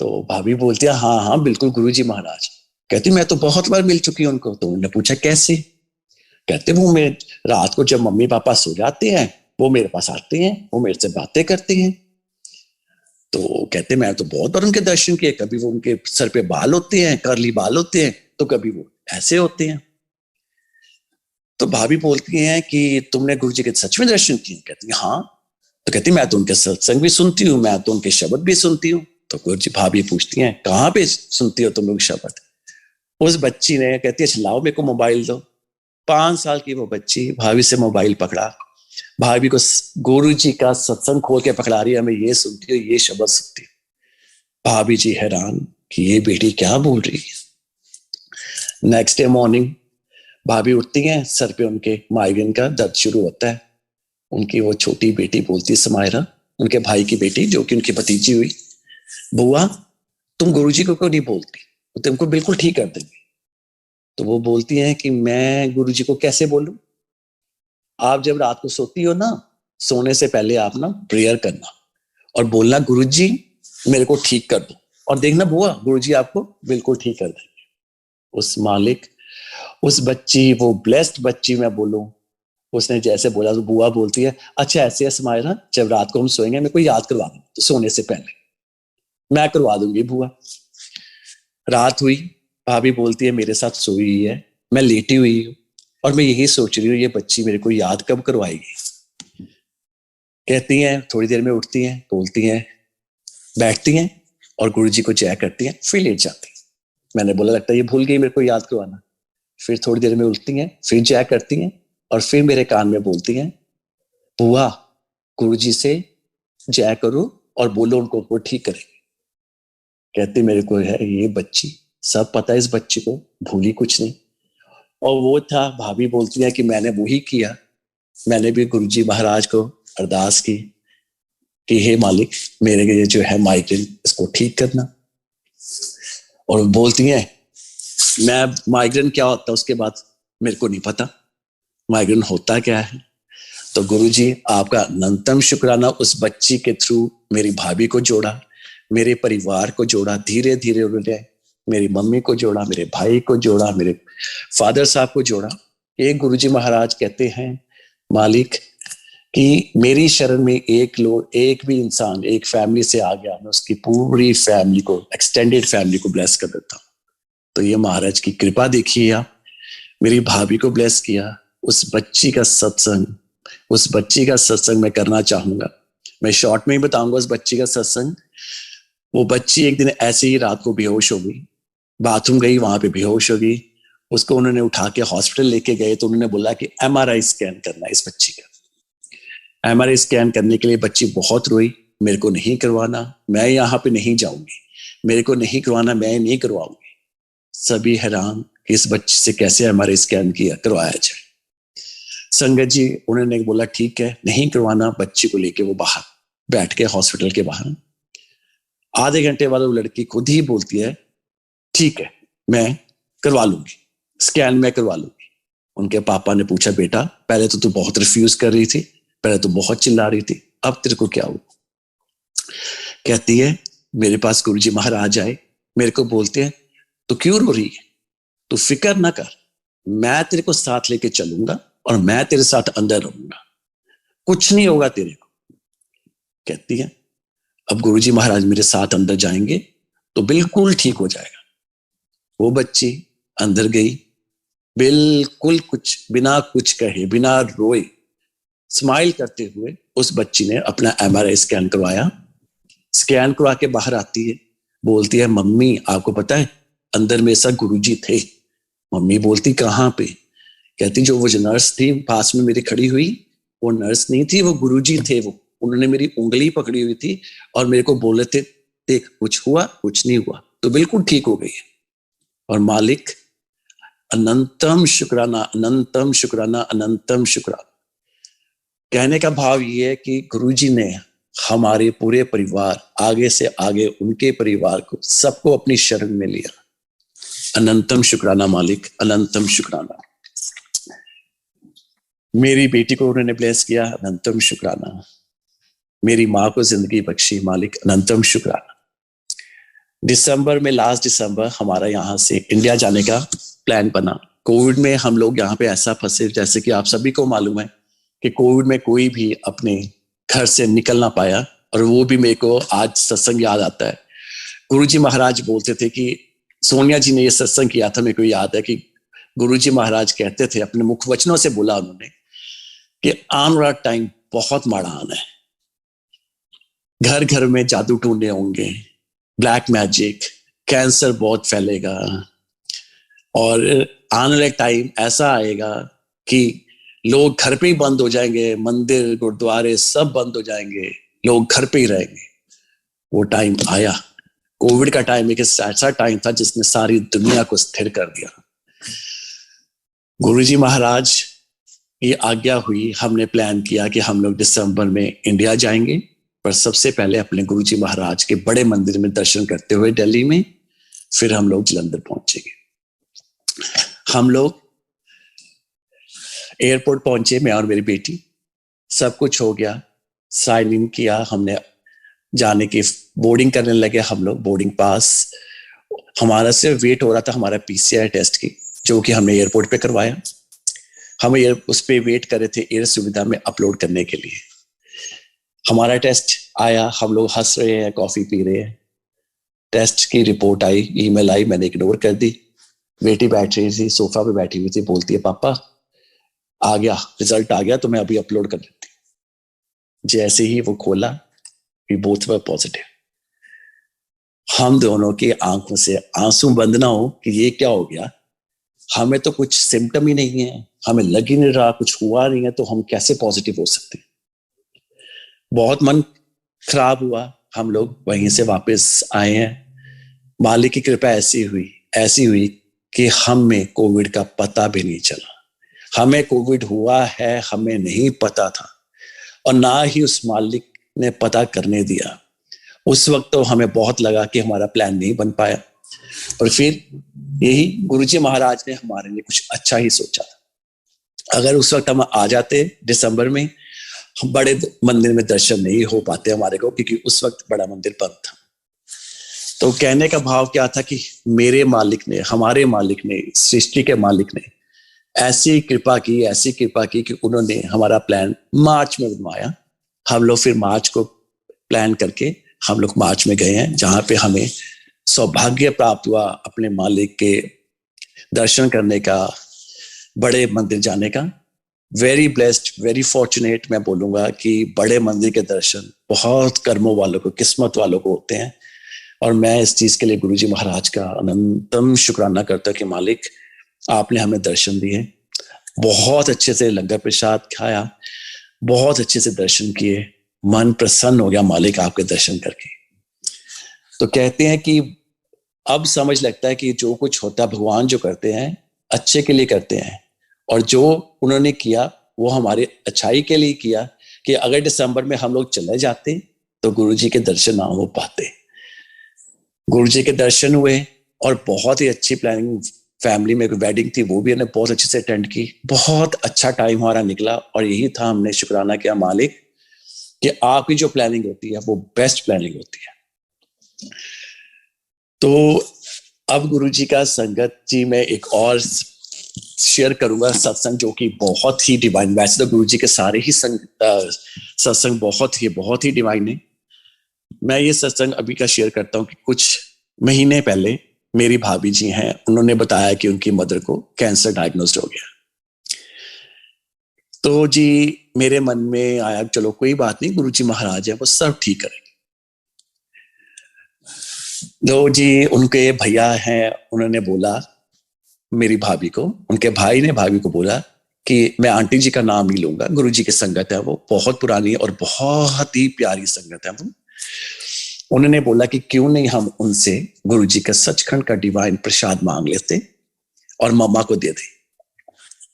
तो भाभी बोलती है हाँ हाँ बिल्कुल गुरुजी महाराज। कहती मैं तो बहुत बार मिल चुकी हूँ उनको। तो उन्होंने पूछा कैसे? कहते वो मैं रात को जब मम्मी पापा सो जाते हैं वो मेरे पास आते हैं, वो मेरे से बातें करते हैं। तो कहते मैं तो बहुत बार उनके दर्शन किए, कभी वो उनके सर पे बाल होते हैं, कर्ली बाल होते हैं, तो कभी वो ऐसे होते हैं। तो भाभी बोलती हैं कि तुमने गुरुजी के सच में दर्शन किए? कहती है हाँ। तो कहती मैं तो उनके सत्संग भी सुनती हूँ, मैं तो उनके शब्द भी सुनती हूँ। तो गुरुजी भाभी पूछती हैं कहाँ पे सुनती हो तुम लोग शब्द? उस बच्ची ने कहती है लाओ मेरे को मोबाइल दो। 5 साल की वो बच्ची भाभी से मोबाइल पकड़ा, भाभी को गुरुजी का सत्संग खोल के पकड़ा रही है, मैं ये सुनती हूँ ये शब्द सुनती हूँ। भाभी जी हैरान कि ये बेटी क्या बोल रही है। नेक्स्ट डे मॉर्निंग भाभी उठती हैं, सर पे उनके माइग्रेन का दर्द शुरू होता है। उनकी वो छोटी बेटी बोलती है समायरा, उनके भाई की बेटी जो कि उनकी भतीजी हुई, बुआ तुम गुरुजी को क्यों नहीं बोलती, वो तुमको बिल्कुल ठीक कर देंगे। तो वो बोलती हैं कि मैं गुरुजी को कैसे बोलूं? आप जब रात को सोती हो ना, सोने से पहले आप ना प्रेयर करना और बोलना गुरुजी मेरे को ठीक कर दो, और देखना बुआ गुरुजी आपको बिल्कुल ठीक कर देंगे। उस मालिक, उस बच्ची, वो ब्लेस्ड बच्ची मैं बोलूं, उसने जैसे बोला तो बुआ बोलती है अच्छा ऐसे ऐसे मायरा, जब रात को हम सोएंगे मेरे को याद करवा दो तो सोने से पहले। मैं करवा दूंगी बुआ। रात हुई, भाभी बोलती है मेरे साथ सोई हुई है, मैं लेटी हुई हूँ और मैं यही सोच रही हूँ ये बच्ची मेरे को याद कब करवाएगी। कहती हैं, थोड़ी देर में उठती हैं, बोलती हैं, बैठती हैं और गुरुजी को जय करती हैं, फिर लेट जाती हैं। मैंने बोला लगता है ये भूल गई मेरे को याद करवाना। फिर थोड़ी देर में उठती हैं, फिर जय करती हैं और फिर मेरे कान में बोलती हैं बुआ गुरुजी से जय करो और बोलो उनको ठीक करेंगे। कहती मेरे को है ये बच्ची, सब पता है इस बच्ची को, भूली कुछ नहीं। और वो था, भाभी बोलती है कि मैंने वही किया, मैंने भी गुरुजी महाराज को अरदास की कि हे मालिक मेरे ये जो है माइग्रेन इसको ठीक करना। और बोलती हैं मैं माइग्रेन क्या होता है उसके बाद मेरे को नहीं पता, माइग्रेन होता क्या है। तो गुरुजी आपका अनंतम शुक्राना, उस बच्ची के थ्रू मेरी भाभी को जोड़ा, मेरे परिवार को जोड़ा, धीरे धीरे उन्होंने मेरी मम्मी को जोड़ा, मेरे भाई को जोड़ा, मेरे फादर साहब को जोड़ा। एक गुरुजी महाराज कहते हैं मालिक कि मेरी शरण में एक भी इंसान एक फैमिली से आ गया, मैं उसकी पूरी फैमिली को, एक्सटेंडेड फैमिली को ब्लेस कर देता हूँ। तो ये महाराज की कृपा देखिए आप, मेरी भाभी को ब्लेस किया। उस बच्ची का सत्संग मैं करना चाहूंगा। मैं शॉर्ट में ही बताऊंगा उस बच्ची का सत्संग। वो बच्ची एक दिन ऐसे ही रात को बेहोश हो गई, बाथरूम गई, वहां पे बेहोश हो गई। उसको उन्होंने उठा के हॉस्पिटल लेके गए तो उन्होंने बोला कि MRI स्कैन करना है इस बच्ची का। MRI स्कैन करने के लिए बच्ची बहुत रोई, मेरे को नहीं करवाना, मैं यहाँ पे नहीं जाऊंगी, मेरे को नहीं करवाना, मैं नहीं करवाऊंगी। सभी हैरान कि इस बच्ची से कैसे MRI स्कैन करवाया जाए। संगत जी उन्होंने बोला ठीक है नहीं करवाना, बच्ची को लेके वो बाहर बैठ के हॉस्पिटल के बाहर। आधे घंटे बाद वो लड़की खुद ही बोलती है ठीक है मैं करवा लूंगी, स्कैन में करवा लूंगी। उनके पापा ने पूछा बेटा पहले तो तू बहुत रिफ्यूज कर रही थी, पहले तो बहुत चिल्ला रही थी, अब तेरे को क्या हुआ? कहती है मेरे पास गुरुजी महाराज आए, मेरे को बोलते हैं तो क्यों रो रही है, तू फिक्र ना कर, मैं तेरे को साथ लेके चलूंगा और मैं तेरे साथ अंदर रहूंगा, कुछ नहीं होगा तेरे को। कहती है अब गुरुजी महाराज मेरे साथ अंदर जाएंगे तो बिल्कुल ठीक हो जाएगा। वो बच्ची अंदर गई, बिल्कुल कुछ बिना कुछ कहे, बिना रोए, स्माइल करते हुए उस बच्ची ने अपना MRI स्कैन करवाया। स्कैन करवा के बाहर आती है, बोलती है मम्मी आपको पता है अंदर मेरे साथ गुरुजी थे। मम्मी बोलती कहाँ पे? कहती जो वो जो नर्स थी पास में मेरी खड़ी हुई, वो नर्स नहीं थी, वो गुरुजी थे। वो उन्होंने मेरी उंगली पकड़ी हुई थी और मेरे को बोले थे देख कुछ हुआ कुछ नहीं हुआ, तो बिल्कुल ठीक हो गई है। और मालिक अनंतम शुक्राना, अनंतम शुक्राना, अनंतम शुक्राना। कहने का भाव ये है कि गुरुजी ने हमारे पूरे परिवार, आगे से आगे उनके परिवार को, सबको अपनी शरण में लिया। अनंतम शुक्राना मालिक, अनंतम शुक्राना। मेरी बेटी को उन्होंने ब्लेस किया, अनंतम शुक्राना। मेरी माँ को जिंदगी बख्शी, मालिक अनंतम शुक्राना। दिसंबर में, लास्ट दिसंबर हमारा यहाँ से इंडिया जाने का प्लान बना। कोविड में हम लोग यहाँ पे ऐसा फंसे, जैसे कि आप सभी को मालूम है कि कोविड में कोई भी अपने घर से निकल ना पाया। और वो भी मेरे को आज सत्संग याद आता है। गुरुजी महाराज बोलते थे कि सोनिया जी ने ये सत्संग किया था, मेरे को याद है कि गुरुजी महाराज कहते थे, अपने मुख वचनों से बोला उन्होंने कि आने वाला टाइम बहुत माड़ा आना है, घर घर में जादू टूने होंगे, ब्लैक मैजिक, कैंसर बहुत फैलेगा, और आने वाले टाइम ऐसा आएगा कि लोग घर पे ही बंद हो जाएंगे, मंदिर गुरुद्वारे सब बंद हो जाएंगे, लोग घर पे ही रहेंगे। वो टाइम आया, कोविड का टाइम एक ऐसा टाइम था जिसने सारी दुनिया को स्थिर कर दिया। गुरुजी महाराज की आज्ञा हुई, हमने प्लान किया कि हम लोग दिसंबर में इंडिया जाएंगे, पर सबसे पहले अपने गुरुजी महाराज के बड़े मंदिर में दर्शन करते हुए दिल्ली में, फिर हम लोग जलंधर पहुंचेंगे। हम लोग एयरपोर्ट पहुंचे, मैं और मेरी बेटी, सब कुछ हो गया, साइन इन किया हमने, जाने की बोर्डिंग करने लगे हम लोग, बोर्डिंग पास हमारा सिर्फ वेट हो रहा था हमारा पीसीआर टेस्ट की, जो कि हमने एयरपोर्ट पे करवाया। हम उस पे वेट कर रहे थे एयर सुविधा में अपलोड करने के लिए। हमारा टेस्ट आया, हम लोग हंस रहे हैं, कॉफी पी रहे हैं, टेस्ट की रिपोर्ट आई, ईमेल आई, मैंने इग्नोर कर दी। बेटी बैठ रही थी, सोफा पे बैठी हुई थी, बोलती है पापा आ गया, रिजल्ट आ गया, तो मैं अभी अपलोड कर देती हूँ। जैसे ही वो खोला, वी बोथ वर पॉजिटिव। हम दोनों की आंखों से आंसू बंद ना हो कि ये क्या हो गया, हमें तो कुछ सिम्टम ही नहीं है, हमें लग ही नहीं रहा, कुछ हुआ नहीं है, तो हम कैसे पॉजिटिव हो सकते हैं। बहुत मन खराब हुआ। हम लोग वहीं से वापस आए हैं। मालिक की कृपा ऐसी हुई कि हमें कोविड का पता भी नहीं चला। हमें कोविड हुआ है हमें नहीं पता था, और ना ही उस मालिक ने पता करने दिया। उस वक्त तो हमें बहुत लगा कि हमारा प्लान नहीं बन पाया, और फिर यही गुरुजी महाराज ने हमारे लिए कुछ अच्छा ही सोचा था। अगर उस वक्त हम आ जाते दिसंबर में, बड़े मंदिर में दर्शन नहीं हो पाते हमारे को, क्योंकि उस वक्त बड़ा मंदिर बंद था। तो कहने का भाव क्या था कि मेरे मालिक ने, हमारे मालिक ने, सृष्टि के मालिक ने ऐसी कृपा की कि उन्होंने हमारा प्लान मार्च में बनवाया। हम लोग फिर मार्च को प्लान करके हम लोग मार्च में गए हैं, जहां पे हमें सौभाग्य प्राप्त हुआ अपने मालिक के दर्शन करने का, बड़े मंदिर जाने का। वेरी ब्लेस्ड, वेरी फॉर्चुनेट मैं बोलूंगा कि बड़े मंदिर के दर्शन बहुत कर्मों वालों को, किस्मत वालों को होते हैं। और मैं इस चीज के लिए गुरुजी महाराज का अनंतम शुक्राना करता हूं कि मालिक आपने हमें दर्शन दिए। बहुत अच्छे से लंगर प्रसाद खाया, बहुत अच्छे से दर्शन किए, मन प्रसन्न हो गया मालिक आपके दर्शन करके। तो कहते हैं कि अब समझ लगता है कि जो कुछ होता है भगवान जो करते हैं अच्छे के लिए करते हैं, और जो उन्होंने किया वो हमारे अच्छाई के लिए किया, कि अगर दिसंबर में हम लोग चले जाते तो गुरुजी के दर्शन ना हो पाते। गुरुजी के दर्शन हुए, और बहुत ही अच्छी प्लानिंग, फैमिली में वेडिंग थी वो भी हमने बहुत अच्छे से अटेंड की। बहुत अच्छा टाइम हमारा निकला, और यही था हमने शुक्राना किया मालिक कि आपकी जो प्लानिंग होती है वो बेस्ट प्लानिंग होती है। तो अब गुरुजी का संगत जी में एक और शेयर करूंगा सत्संग, जो कि बहुत ही डिवाइन। वैसे तो गुरुजी के सारे ही सत्संग बहुत ही डिवाइन है। मैं ये सत्संग अभी का शेयर करता हूँ कि कुछ महीने पहले मेरी भाभी जी हैं, उन्होंने बताया कि उनकी मदर को कैंसर डायग्नोस्ड हो गया। तो जी मेरे मन में आया चलो कोई बात नहीं, गुरुजी महाराज है वो सब ठीक करेंगे। तो जी उनके भैया हैं, उन्होंने बोला मेरी भाभी को, उनके भाई ने भाभी को बोला कि मैं आंटी जी का नाम ही लूंगा, गुरुजी की संगत है वो बहुत पुरानी और बहुत ही प्यारी संगत है वो। उन्होंने बोला कि क्यों नहीं हम उनसे गुरुजी का सचखंड का डिवाइन प्रसाद मांग लेते और मम्मा को दे दे।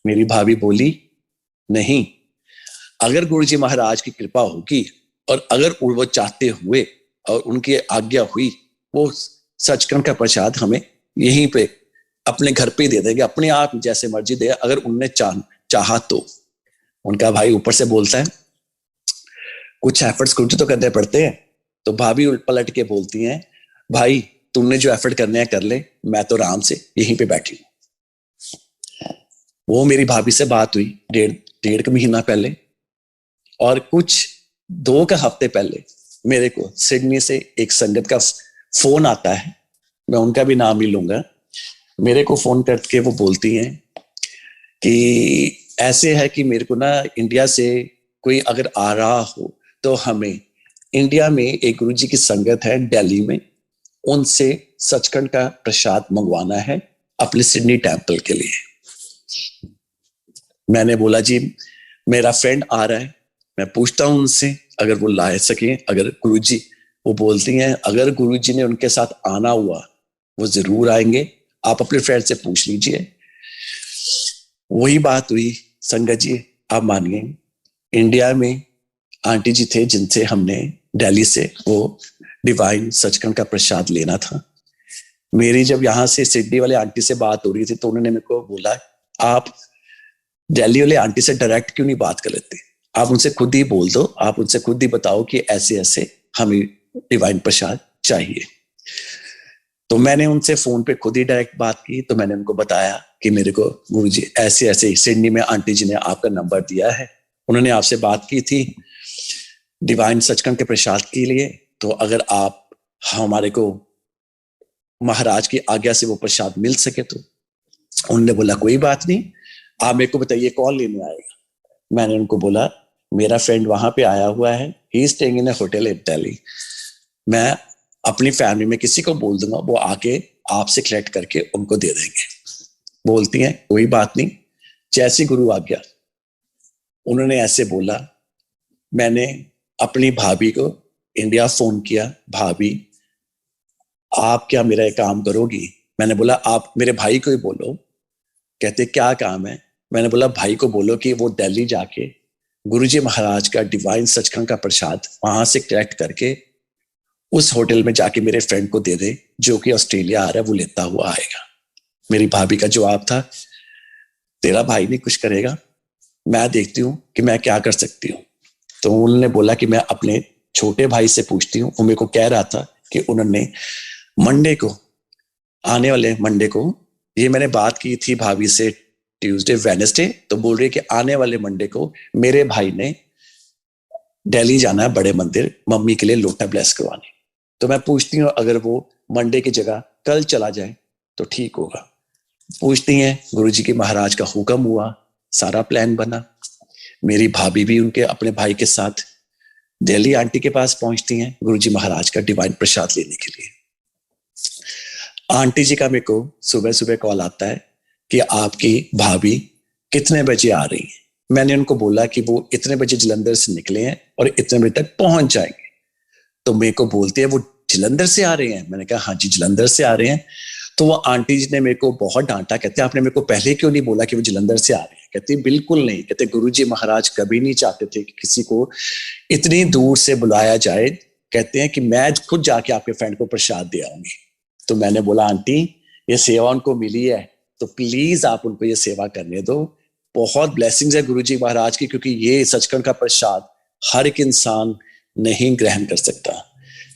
मेरी भाभी बोली नहीं, अगर गुरुजी महाराज की कृपा होगी और अगर वो चाहते हुए और उनकी आज्ञा हुई, वो सचखंड का प्रसाद हमें यहीं पे अपने घर पे दे देंगे, अपने आप जैसे मर्जी दे, अगर उनने चाहा तो। उनका भाई ऊपर से बोलता है कुछ एफर्ट्स कुछ तो करने पड़ते हैं। तो भाभी पलट के बोलती हैं भाई तुमने जो एफर्ट करने हैं कर ले, मैं तो आराम से यहीं पे बैठी हूं। वो मेरी भाभी से बात हुई डेढ़ महीना पहले, और कुछ 2 हफ्ते पहले मेरे को सिडनी से एक संगत का फोन आता है, मैं उनका भी नाम ही लूंगा। मेरे को फोन करके वो बोलती हैं कि ऐसे है कि मेरे को ना इंडिया से कोई अगर आ रहा हो तो हमें इंडिया में एक गुरुजी की संगत है दिल्ली में, उनसे सचखंड का प्रसाद मंगवाना है अपने सिडनी टेम्पल के लिए। मैंने बोला जी मेरा फ्रेंड आ रहा है, मैं पूछता हूं उनसे अगर वो ला सके। अगर गुरुजी, वो बोलती हैं अगर गुरुजी ने उनके साथ आना हुआ वो जरूर आएंगे, आप अपने फ्रेंड से पूछ लीजिए। वही बात हुई संगत जी, आप मानिए इंडिया में आंटी जी थे जिनसे हमने दिल्ली से वो डिवाइन सचखंड का प्रसाद लेना था। मेरी जब यहाँ से सिडनी वाले आंटी से बात हो रही थी तो उन्होंने मेरे को बोला, आप दिल्ली वाले आंटी से डायरेक्ट क्यों नहीं बात कर लेते, आप उनसे खुद ही बोल दो, आप उनसे खुद ही बताओ कि ऐसे ऐसे हमें डिवाइन प्रसाद चाहिए। तो मैंने उनसे फोन पे खुद ही डायरेक्ट बात की। तो मैंने उनको बताया कि मेरे को गुरुजी ऐसे ऐसे सिडनी में आंटी जी ने आपका नंबर दिया है, उन्होंने आपसे बात की थी डिवाइन सचखंड के प्रसाद के लिए, तो अगर आप हमारे को महाराज की आज्ञा से वो प्रसाद मिल सके तो। उन्होंने बोला कोई बात नहीं, आप मेरे को बताइए कौन लेने आएगा। मैंने उनको बोला मेरा फ्रेंड वहां पे आया हुआ है, he is staying in a hotel in Delhi, मैं अपनी फैमिली में किसी को बोल दूंगा, वो आके आपसे कलेक्ट करके उनको दे देंगे। बोलती हैं कोई बात नहीं, जैसी गुरु आज्ञा। उन्होंने ऐसे बोला। मैंने अपनी भाभी को इंडिया फोन किया, भाभी आप क्या मेरा काम करोगी। मैंने बोला आप मेरे भाई को ही बोलो। कहते क्या काम है। मैंने बोला भाई को बोलो कि वो दिल्ली जाके गुरुजी महाराज का डिवाइन सचखंड का प्रसाद वहां से कलेक्ट करके उस होटल में जाके मेरे फ्रेंड को दे दे जो कि ऑस्ट्रेलिया आ रहा है, वो लेता हुआ आएगा। मेरी भाभी का जवाब था तेरा भाई नहीं कुछ करेगा, मैं देखती हूँ कि मैं क्या कर सकती हूँ। तो उन्होंने बोला कि मैं अपने छोटे भाई से पूछती हूँ। वो मेरे को कह रहा था कि उन्होंने मंडे को, आने वाले मंडे को, ये मैंने बात की थी भाभी से ट्यूसडे वेडनेसडे, तो बोल रही है कि आने वाले मंडे को मेरे भाई ने दिल्ली जाना है बड़े मंदिर मम्मी के लिए लोटा ब्लेस करवाने। तो मैं पूछती हूँ अगर वो मंडे की जगह कल चला जाए तो ठीक होगा। पूछती हैं गुरुजी के महाराज का हुक्म हुआ, सारा प्लान बना। मेरी भाभी भी उनके अपने भाई के साथ दिल्ली आंटी के पास पहुंचती हैं गुरुजी महाराज का डिवाइन प्रसाद लेने के लिए। आंटी जी का मेरे को सुबह सुबह कॉल आता है कि आपकी भाभी कितने बजे आ रही है। मैंने उनको बोला कि वो इतने बजे जलंधर से निकले हैं और इतने बजे तक पहुंच जाएंगे। तो मेरे को बोलते हैं वो जलंधर से आ रहे हैं। मैंने कहा हाँ जी जलंधर से आ रहे हैं। तो वो आंटी जी ने मेरे को बहुत डांटा, कहते हैं आपने मेरे को पहले क्यों नहीं बोला कि वो जलंधर से आ रहे हैं। कहते बिल्कुल नहीं, कहते गुरुजी महाराज कभी नहीं चाहते थे कि किसी को इतनी दूर से बुलाया जाए, कहते हैं कि मैं खुद जाके आपके फ्रेंड को प्रसाद दे आऊंगी। तो मैंने बोला आंटी ये सेवा उनको मिली है तो प्लीज आप उनको ये सेवा करने दो। बहुत ब्लेसिंग्स है गुरुजी महाराज की, क्योंकि ये सचखंड का प्रसाद हर एक इंसान नहीं ग्रहण कर सकता।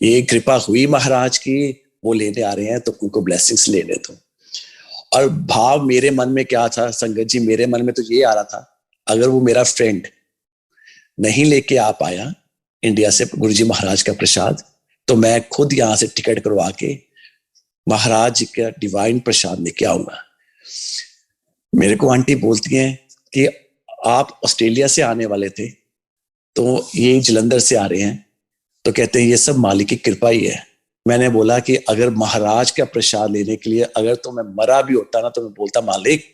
ये कृपा हुई महाराज की, वो लेने आ रहे हैं तो उनको ब्लेसिंग्स लेने दो। और भाव मेरे मन में क्या था संगत जी, मेरे मन में तो ये आ रहा था अगर वो मेरा फ्रेंड नहीं लेके आ पाया इंडिया से गुरुजी महाराज का प्रसाद, तो मैं खुद यहां से टिकट करवा के महाराज जी का डिवाइन प्रसाद लेके आऊंगा। मेरे को आंटी बोलती हैं कि आप ऑस्ट्रेलिया से आने वाले थे तो ये जलंधर से आ रहे हैं, तो कहते हैं ये सब मालिक की कृपा ही है। मैंने बोला कि अगर महाराज का प्रसाद लेने के लिए अगर तो मैं मरा भी होता ना तो मैं बोलता मालिक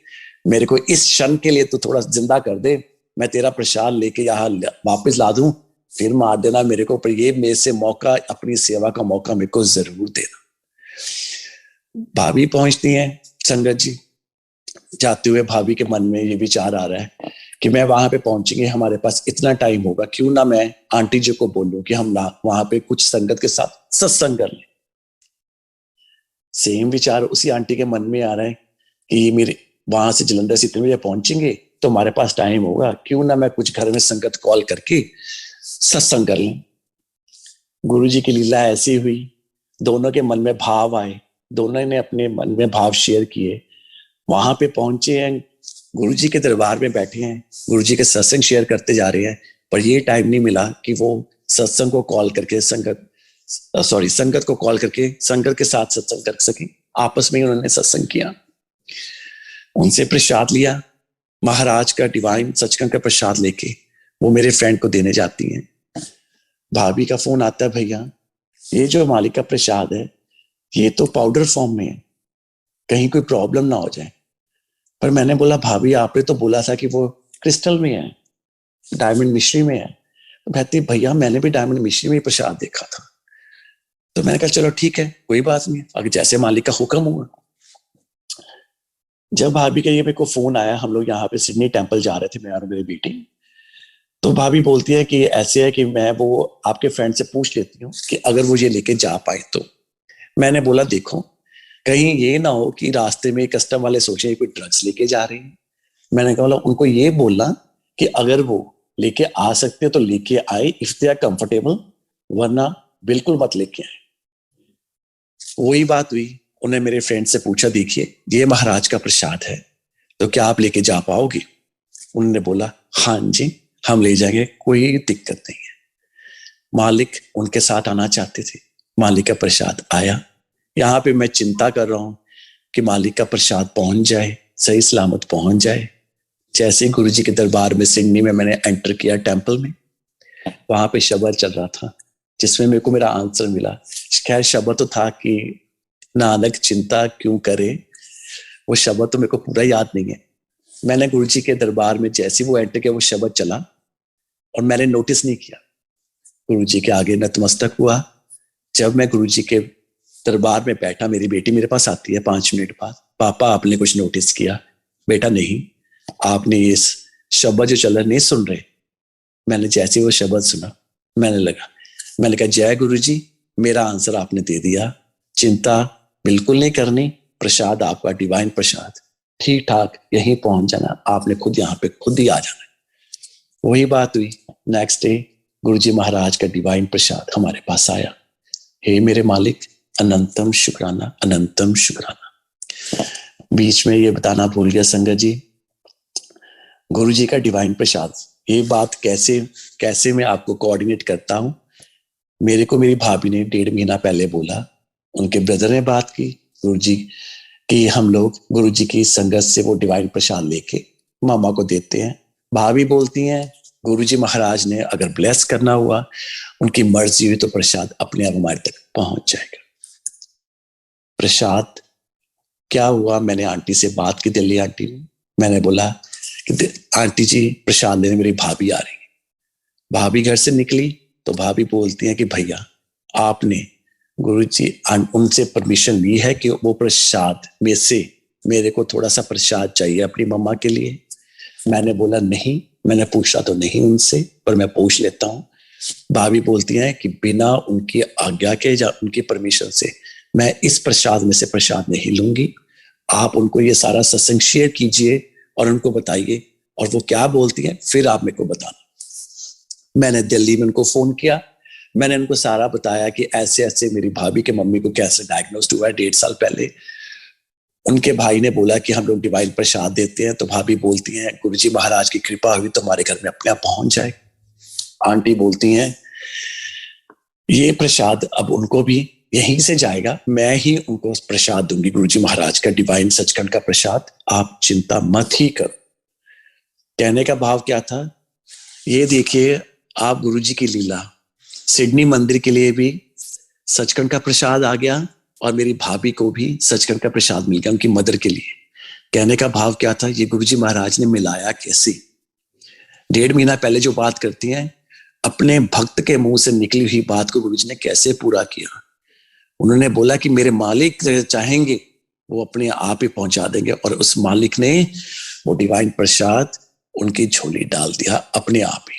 मेरे को इस क्षण के लिए तो थोड़ा जिंदा कर दे, मैं तेरा प्रसाद लेके यहाँ वापस ला दूं, फिर मार देना मेरे को, पर ये मेरे से मौका, अपनी सेवा का मौका मेरे को जरूर देना। भाभी पहुंचती हैं संगत जी। जाते हुए भाभी के मन में ये विचार आ रहा है कि मैं वहां पे पहुंचेंगे, हमारे पास इतना टाइम होगा, क्यों ना मैं आंटी जी को बोलूं कि हम ना वहां पे कुछ संगत के साथ सत्संग कर लें। सेम विचार उसी आंटी के मन में आ रहा है कि मेरे वहां से जलंधर से इतने बजे पहुंचेंगे तो हमारे पास टाइम होगा, क्यों ना मैं कुछ घर में संगत कॉल करके सत्संग कर लें। गुरु जी की लीला ऐसी हुई, दोनों के मन में भाव आए, दोनों ने अपने मन में भाव शेयर किए। वहां पे पहुंचे हैं, गुरुजी के दरबार में बैठे हैं, गुरुजी के सत्संग शेयर करते जा रहे हैं, पर ये टाइम नहीं मिला कि वो सत्संग को कॉल करके संगत को कॉल करके संगत के साथ सत्संग कर सके। आपस में उन्होंने सत्संग किया, उनसे प्रसाद लिया। महाराज का डिवाइन सचखंड का प्रसाद लेके वो मेरे फ्रेंड को देने जाती हैं। भाभी का फोन आता है, भैया ये जो मालिक का प्रसाद है ये तो पाउडर फॉर्म में है, कहीं कोई प्रॉब्लम ना हो जाए। पर मैंने बोला भाभी आपने तो बोला था कि वो क्रिस्टल में है, डायमंड मिश्री में है। तो कहती भैया मैंने भी डायमंड मिश्री में प्रसाद देखा था। तो मैंने कहा चलो ठीक है कोई बात नहीं, अगर जैसे मालिक का हुक्म हुआ। जब भाभी का ये मेरे को फोन आया, हम लोग यहाँ पे सिडनी टेम्पल जा रहे थे मैं और मेरी बेटी, तो भाभी बोलती है कि ऐसे है कि मैं वो आपके फ्रेंड से पूछ लेती हूँ कि अगर वो ये लेके जा पाए तो। मैंने बोला देखो कहीं ये ना हो कि रास्ते में कस्टम वाले सोचे कोई ड्रग्स लेके जा रहे हैं। मैंने कहा उनको ये बोलना कि अगर वो लेके आ सकते तो लेके आए, इफ दे आर कंफर्टेबल, वरना बिल्कुल मत लेके आए। वही बात हुई, उन्हें मेरे फ्रेंड से पूछा, देखिए ये महाराज का प्रसाद है, तो क्या आप लेके जा पाओगे? उन्होंने बोला हाँ जी हम ले जाएंगे, कोई दिक्कत नहीं है। मालिक उनके साथ आना चाहते थे, मालिक का प्रसाद आया। यहाँ पे मैं चिंता कर रहा हूँ कि मालिक का प्रसाद पहुंच जाए, सही सलामत पहुंच जाए। जैसे गुरु जी के दरबार में सिडनी में मैंने एंटर किया टेम्पल में, वहां पे शब्द चल रहा था जिसमें मेरे को मेरा आंसर मिला। खैर शब्द तो था कि नानक चिंता क्यों करे, वो शब्द तो मेरे को पूरा याद नहीं है। मैंने गुरु जी के दरबार में जैसे वो एंटर किया वो शब्द चला और मैंने नोटिस नहीं किया। गुरु जी के आगे नतमस्तक हुआ। जब मैं गुरु जी के दरबार में बैठा, मेरी बेटी मेरे पास आती है 5 मिनट बाद, पापा आपने कुछ नोटिस किया? बेटा नहीं, आपने इस शब्द जो चल रहा नहीं सुन रहे? मैंने जैसे वो शब्द सुना मैंने कहा जय गुरु जी, मेरा आंसर आपने दे दिया, चिंता बिल्कुल नहीं करनी, प्रसाद आपका डिवाइन प्रसाद ठीक ठाक यहीं पहुंच जाना, आपने खुद यहाँ पे खुद ही आ जाना। वही बात हुई। नेक्स्ट डे गुरु जी महाराज का डिवाइन प्रसाद हमारे पास आया। हे मेरे मालिक, अनंतम शुक्राना, अनंतम शुक्राना। बीच में ये बताना भूल गया संगत जी, गुरु जी का डिवाइन प्रसाद, ये बात कैसे मैं आपको कोऑर्डिनेट करता हूँ। मेरे को मेरी भाभी ने 1.5 महीना पहले बोला, उनके ब्रदर ने बात की गुरु जी कि हम लोग गुरु जी की संगत से वो डिवाइन प्रसाद लेके मामा को देते हैं। भाभी बोलती हैं गुरु जी महाराज ने अगर ब्लेस करना हुआ, उनकी मर्जी हुई तो प्रसाद अपने आप हमारे तक पहुंच जाएगा। प्रसाद क्या हुआ, मैंने आंटी से बात की, दिल्ली आंटी ने, मैंने बोला कि आंटी जी प्रसाद लेने मेरी भाभी आ रही है। भाभी घर से निकली तो भाभी बोलती है कि भैया आपने गुरुजी उनसे परमिशन ली है कि वो प्रसाद में से मेरे को थोड़ा सा प्रसाद चाहिए अपनी मम्मा के लिए? मैंने बोला नहीं, मैंने पूछा तो नहीं उनसे, पर मैं पूछ लेता हूँ। भाभी बोलती हैं कि बिना उनकी आज्ञा के या उनकी परमिशन से मैं इस प्रसाद में से प्रसाद नहीं लूंगी। आप उनको ये सारा सत्संग शेयर कीजिए और उनको बताइए, और वो क्या बोलती है फिर आप मेरे को बताना। मैंने दिल्ली में उनको फोन किया, मैंने उनको सारा बताया कि ऐसे ऐसे मेरी भाभी के मम्मी को कैंसर डायग्नोस्ड हुआ है 1.5 साल पहले। उनके भाई ने बोला कि हम लोग डिवाइन प्रसाद देते हैं, तो भाभी बोलती हैं गुरुजी महाराज की कृपा हुई तो हमारे घर में अपने आप पहुंच जाए। आंटी बोलती हैं ये प्रसाद अब उनको भी यहीं से जाएगा, मैं ही उनको प्रसाद दूंगी, गुरुजी महाराज का डिवाइन सचखंड का प्रसाद, आप चिंता मत ही करो। कहने का भाव क्या था, ये देखिए आप गुरुजी की लीला, सिडनी मंदिर के लिए भी सचखंड का प्रसाद आ गया और मेरी भाभी को भी सचखंड का प्रसाद मिल गया उनकी मदर के लिए। कहने का भाव क्या था, ये गुरुजी महाराज ने मिलाया कैसे? 1.5 महीना पहले जो बात करती हैं, अपने भक्त के मुंह से निकली हुई बात को गुरुजी ने कैसे पूरा किया। उन्होंने बोला कि मेरे मालिक चाहेंगे वो अपने आप ही पहुंचा देंगे, और उस मालिक ने वो डिवाइन प्रसाद उनकी झोली डाल दिया अपने आप ही।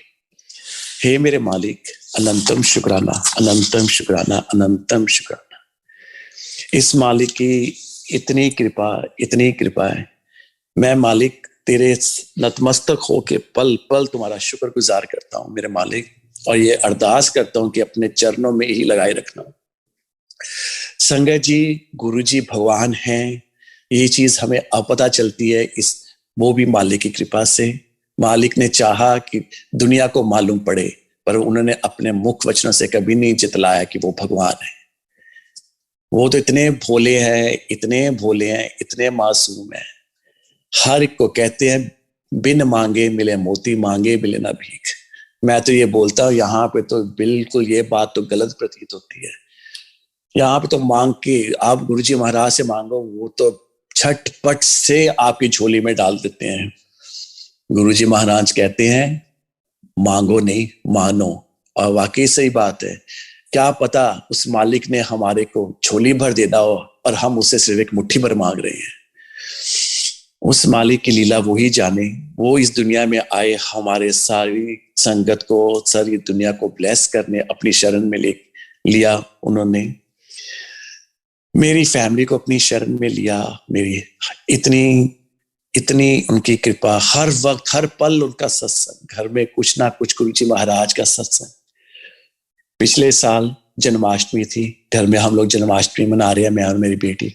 हे मेरे मालिक, अनंतम शुक्राना, अनंतम शुक्राना, अनंतम शुक्राना। इस मालिक की इतनी कृपा है। मैं मालिक तेरे नतमस्तक होके पल पल तुम्हारा शुक्रगुजार करता हूँ मेरे मालिक, और ये अरदास करता हूँ कि अपने चरणों में ही लगाए रखना। संगत जी, गुरु जी भगवान हैं, ये चीज हमें अब पता चलती है, इस वो भी मालिक की कृपा से। मालिक ने चाहा कि दुनिया को मालूम पड़े, पर उन्होंने अपने मुख वचनों से कभी नहीं जितलाया कि वो भगवान है। वो तो इतने भोले हैं, इतने भोले हैं, इतने मासूम हैं। हर एक को कहते हैं बिन मांगे मिले मोती, मांगे मिले ना भीख। मैं तो ये बोलता हूँ यहाँ पे तो बिल्कुल ये बात तो गलत प्रतीत होती है। यहाँ पे तो मांग के आप गुरुजी महाराज से मांगो, वो तो झटपट से आपकी झोली में डाल देते हैं। गुरुजी महाराज कहते हैं मांगो नहीं मानो, और वाकई सही बात है। क्या पता उस मालिक ने हमारे को झोली भर देना हो और हम उससे सिर्फ एक मुट्ठी भर मांग रहे हैं। उस मालिक की लीला वो ही जाने। वो इस दुनिया में आए हमारे सारी संगत को, सारी दुनिया को ब्लेस करने, अपनी शरण में ले लिया उन्होंने। मेरी फैमिली को अपनी शरण में लिया। मेरी इतनी इतनी उनकी कृपा, हर वक्त हर पल उनका सत्संग, घर में कुछ ना कुछ गुरु जी महाराज का सत्संग। पिछले साल जन्माष्टमी थी, घर में हम लोग जन्माष्टमी मना रहे हैं, मैं और मेरी बेटी।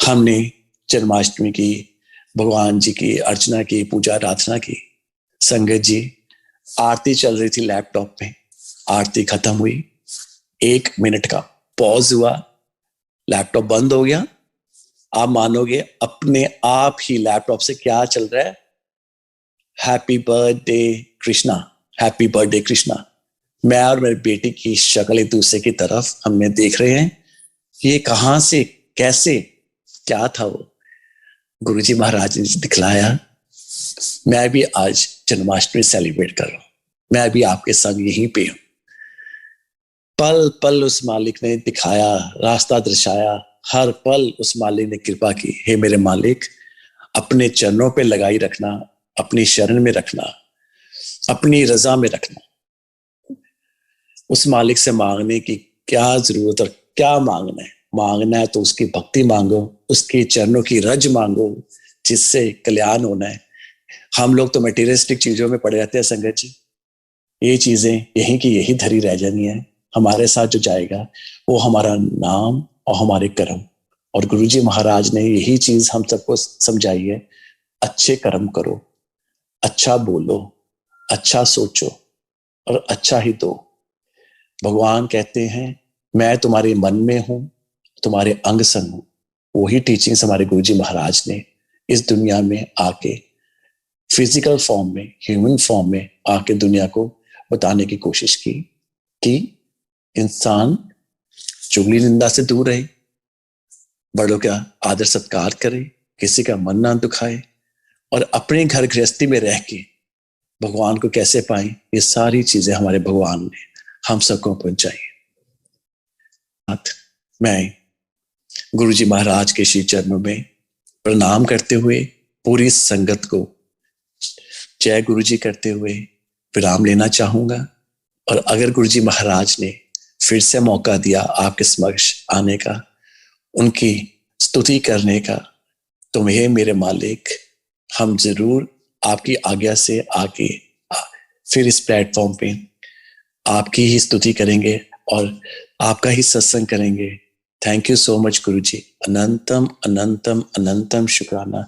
हमने जन्माष्टमी की, भगवान जी की अर्चना की, पूजा आराधना की। संगत जी, आरती चल रही थी लैपटॉप में, आरती खत्म हुई, 1 मिनट का पॉज हुआ, लैपटॉप बंद हो गया। आप मानोगे अपने आप ही लैपटॉप से क्या चल रहा है, happy birthday Krishna, happy birthday Krishna. मैं और मेरी बेटी की शक्ल एक दूसरे की तरफ हमने देख रहे हैं, ये कहां से, कैसे, क्या था वो, गुरुजी महाराज ने दिखलाया। मैं भी आज जन्माष्टमी सेलिब्रेट कर रहा हूं, मैं भी आपके संग यहीं पे हूं। पल पल उस मालिक ने दिखाया, रास्ता दर्शाया, हर पल उस मालिक ने कृपा की। हे मेरे मालिक, अपने चरणों पे लगाई रखना, अपनी शरण में रखना, अपनी रजा में रखना। उस मालिक से मांगने की क्या जरूरत और क्या मांगना है? मांगना है तो उसकी भक्ति मांगो, उसके चरणों की रज मांगो, जिससे कल्याण होना है। हम लोग तो मटेरियलिस्टिक चीजों में पड़े रहते हैं संगत जी, ये चीजें यहीं की यही धरी रह जानी है। हमारे साथ जो जाएगा वो हमारा नाम और हमारे कर्म। और गुरुजी महाराज ने यही चीज हम सबको समझाई है, अच्छे कर्म करो, अच्छा बोलो, अच्छा सोचो और अच्छा ही दो। भगवान कहते हैं मैं तुम्हारे मन में हूं, तुम्हारे अंग संग हूं। वही टीचिंग्स हमारे गुरुजी महाराज ने इस दुनिया में आके फिजिकल फॉर्म में, ह्यूमन फॉर्म में आके दुनिया को बताने की कोशिश की कि इंसान चुगली निंदा से दूर रहे, बड़ों का आदर सत्कार करे, किसी का मन ना दुखाए, और अपने घर गृहस्थी में रह के भगवान को कैसे पाए, ये सारी चीजें हमारे भगवान ने हम सबको पहुंचाई। मैं गुरुजी महाराज के श्री चरणों में प्रणाम करते हुए पूरी संगत को जय गुरुजी करते हुए विराम लेना चाहूंगा। और अगर गुरुजी महाराज ने फिर से मौका दिया आपके समक्ष आने का, उनकी स्तुति करने का, तो हे मेरे मालिक, हम जरूर आपकी आज्ञा से आके फिर इस प्लेटफॉर्म पे आपकी ही स्तुति करेंगे और आपका ही सत्संग करेंगे। थैंक यू सो मच गुरुजी, अनंतम अनंतम अनंतम शुक्राना।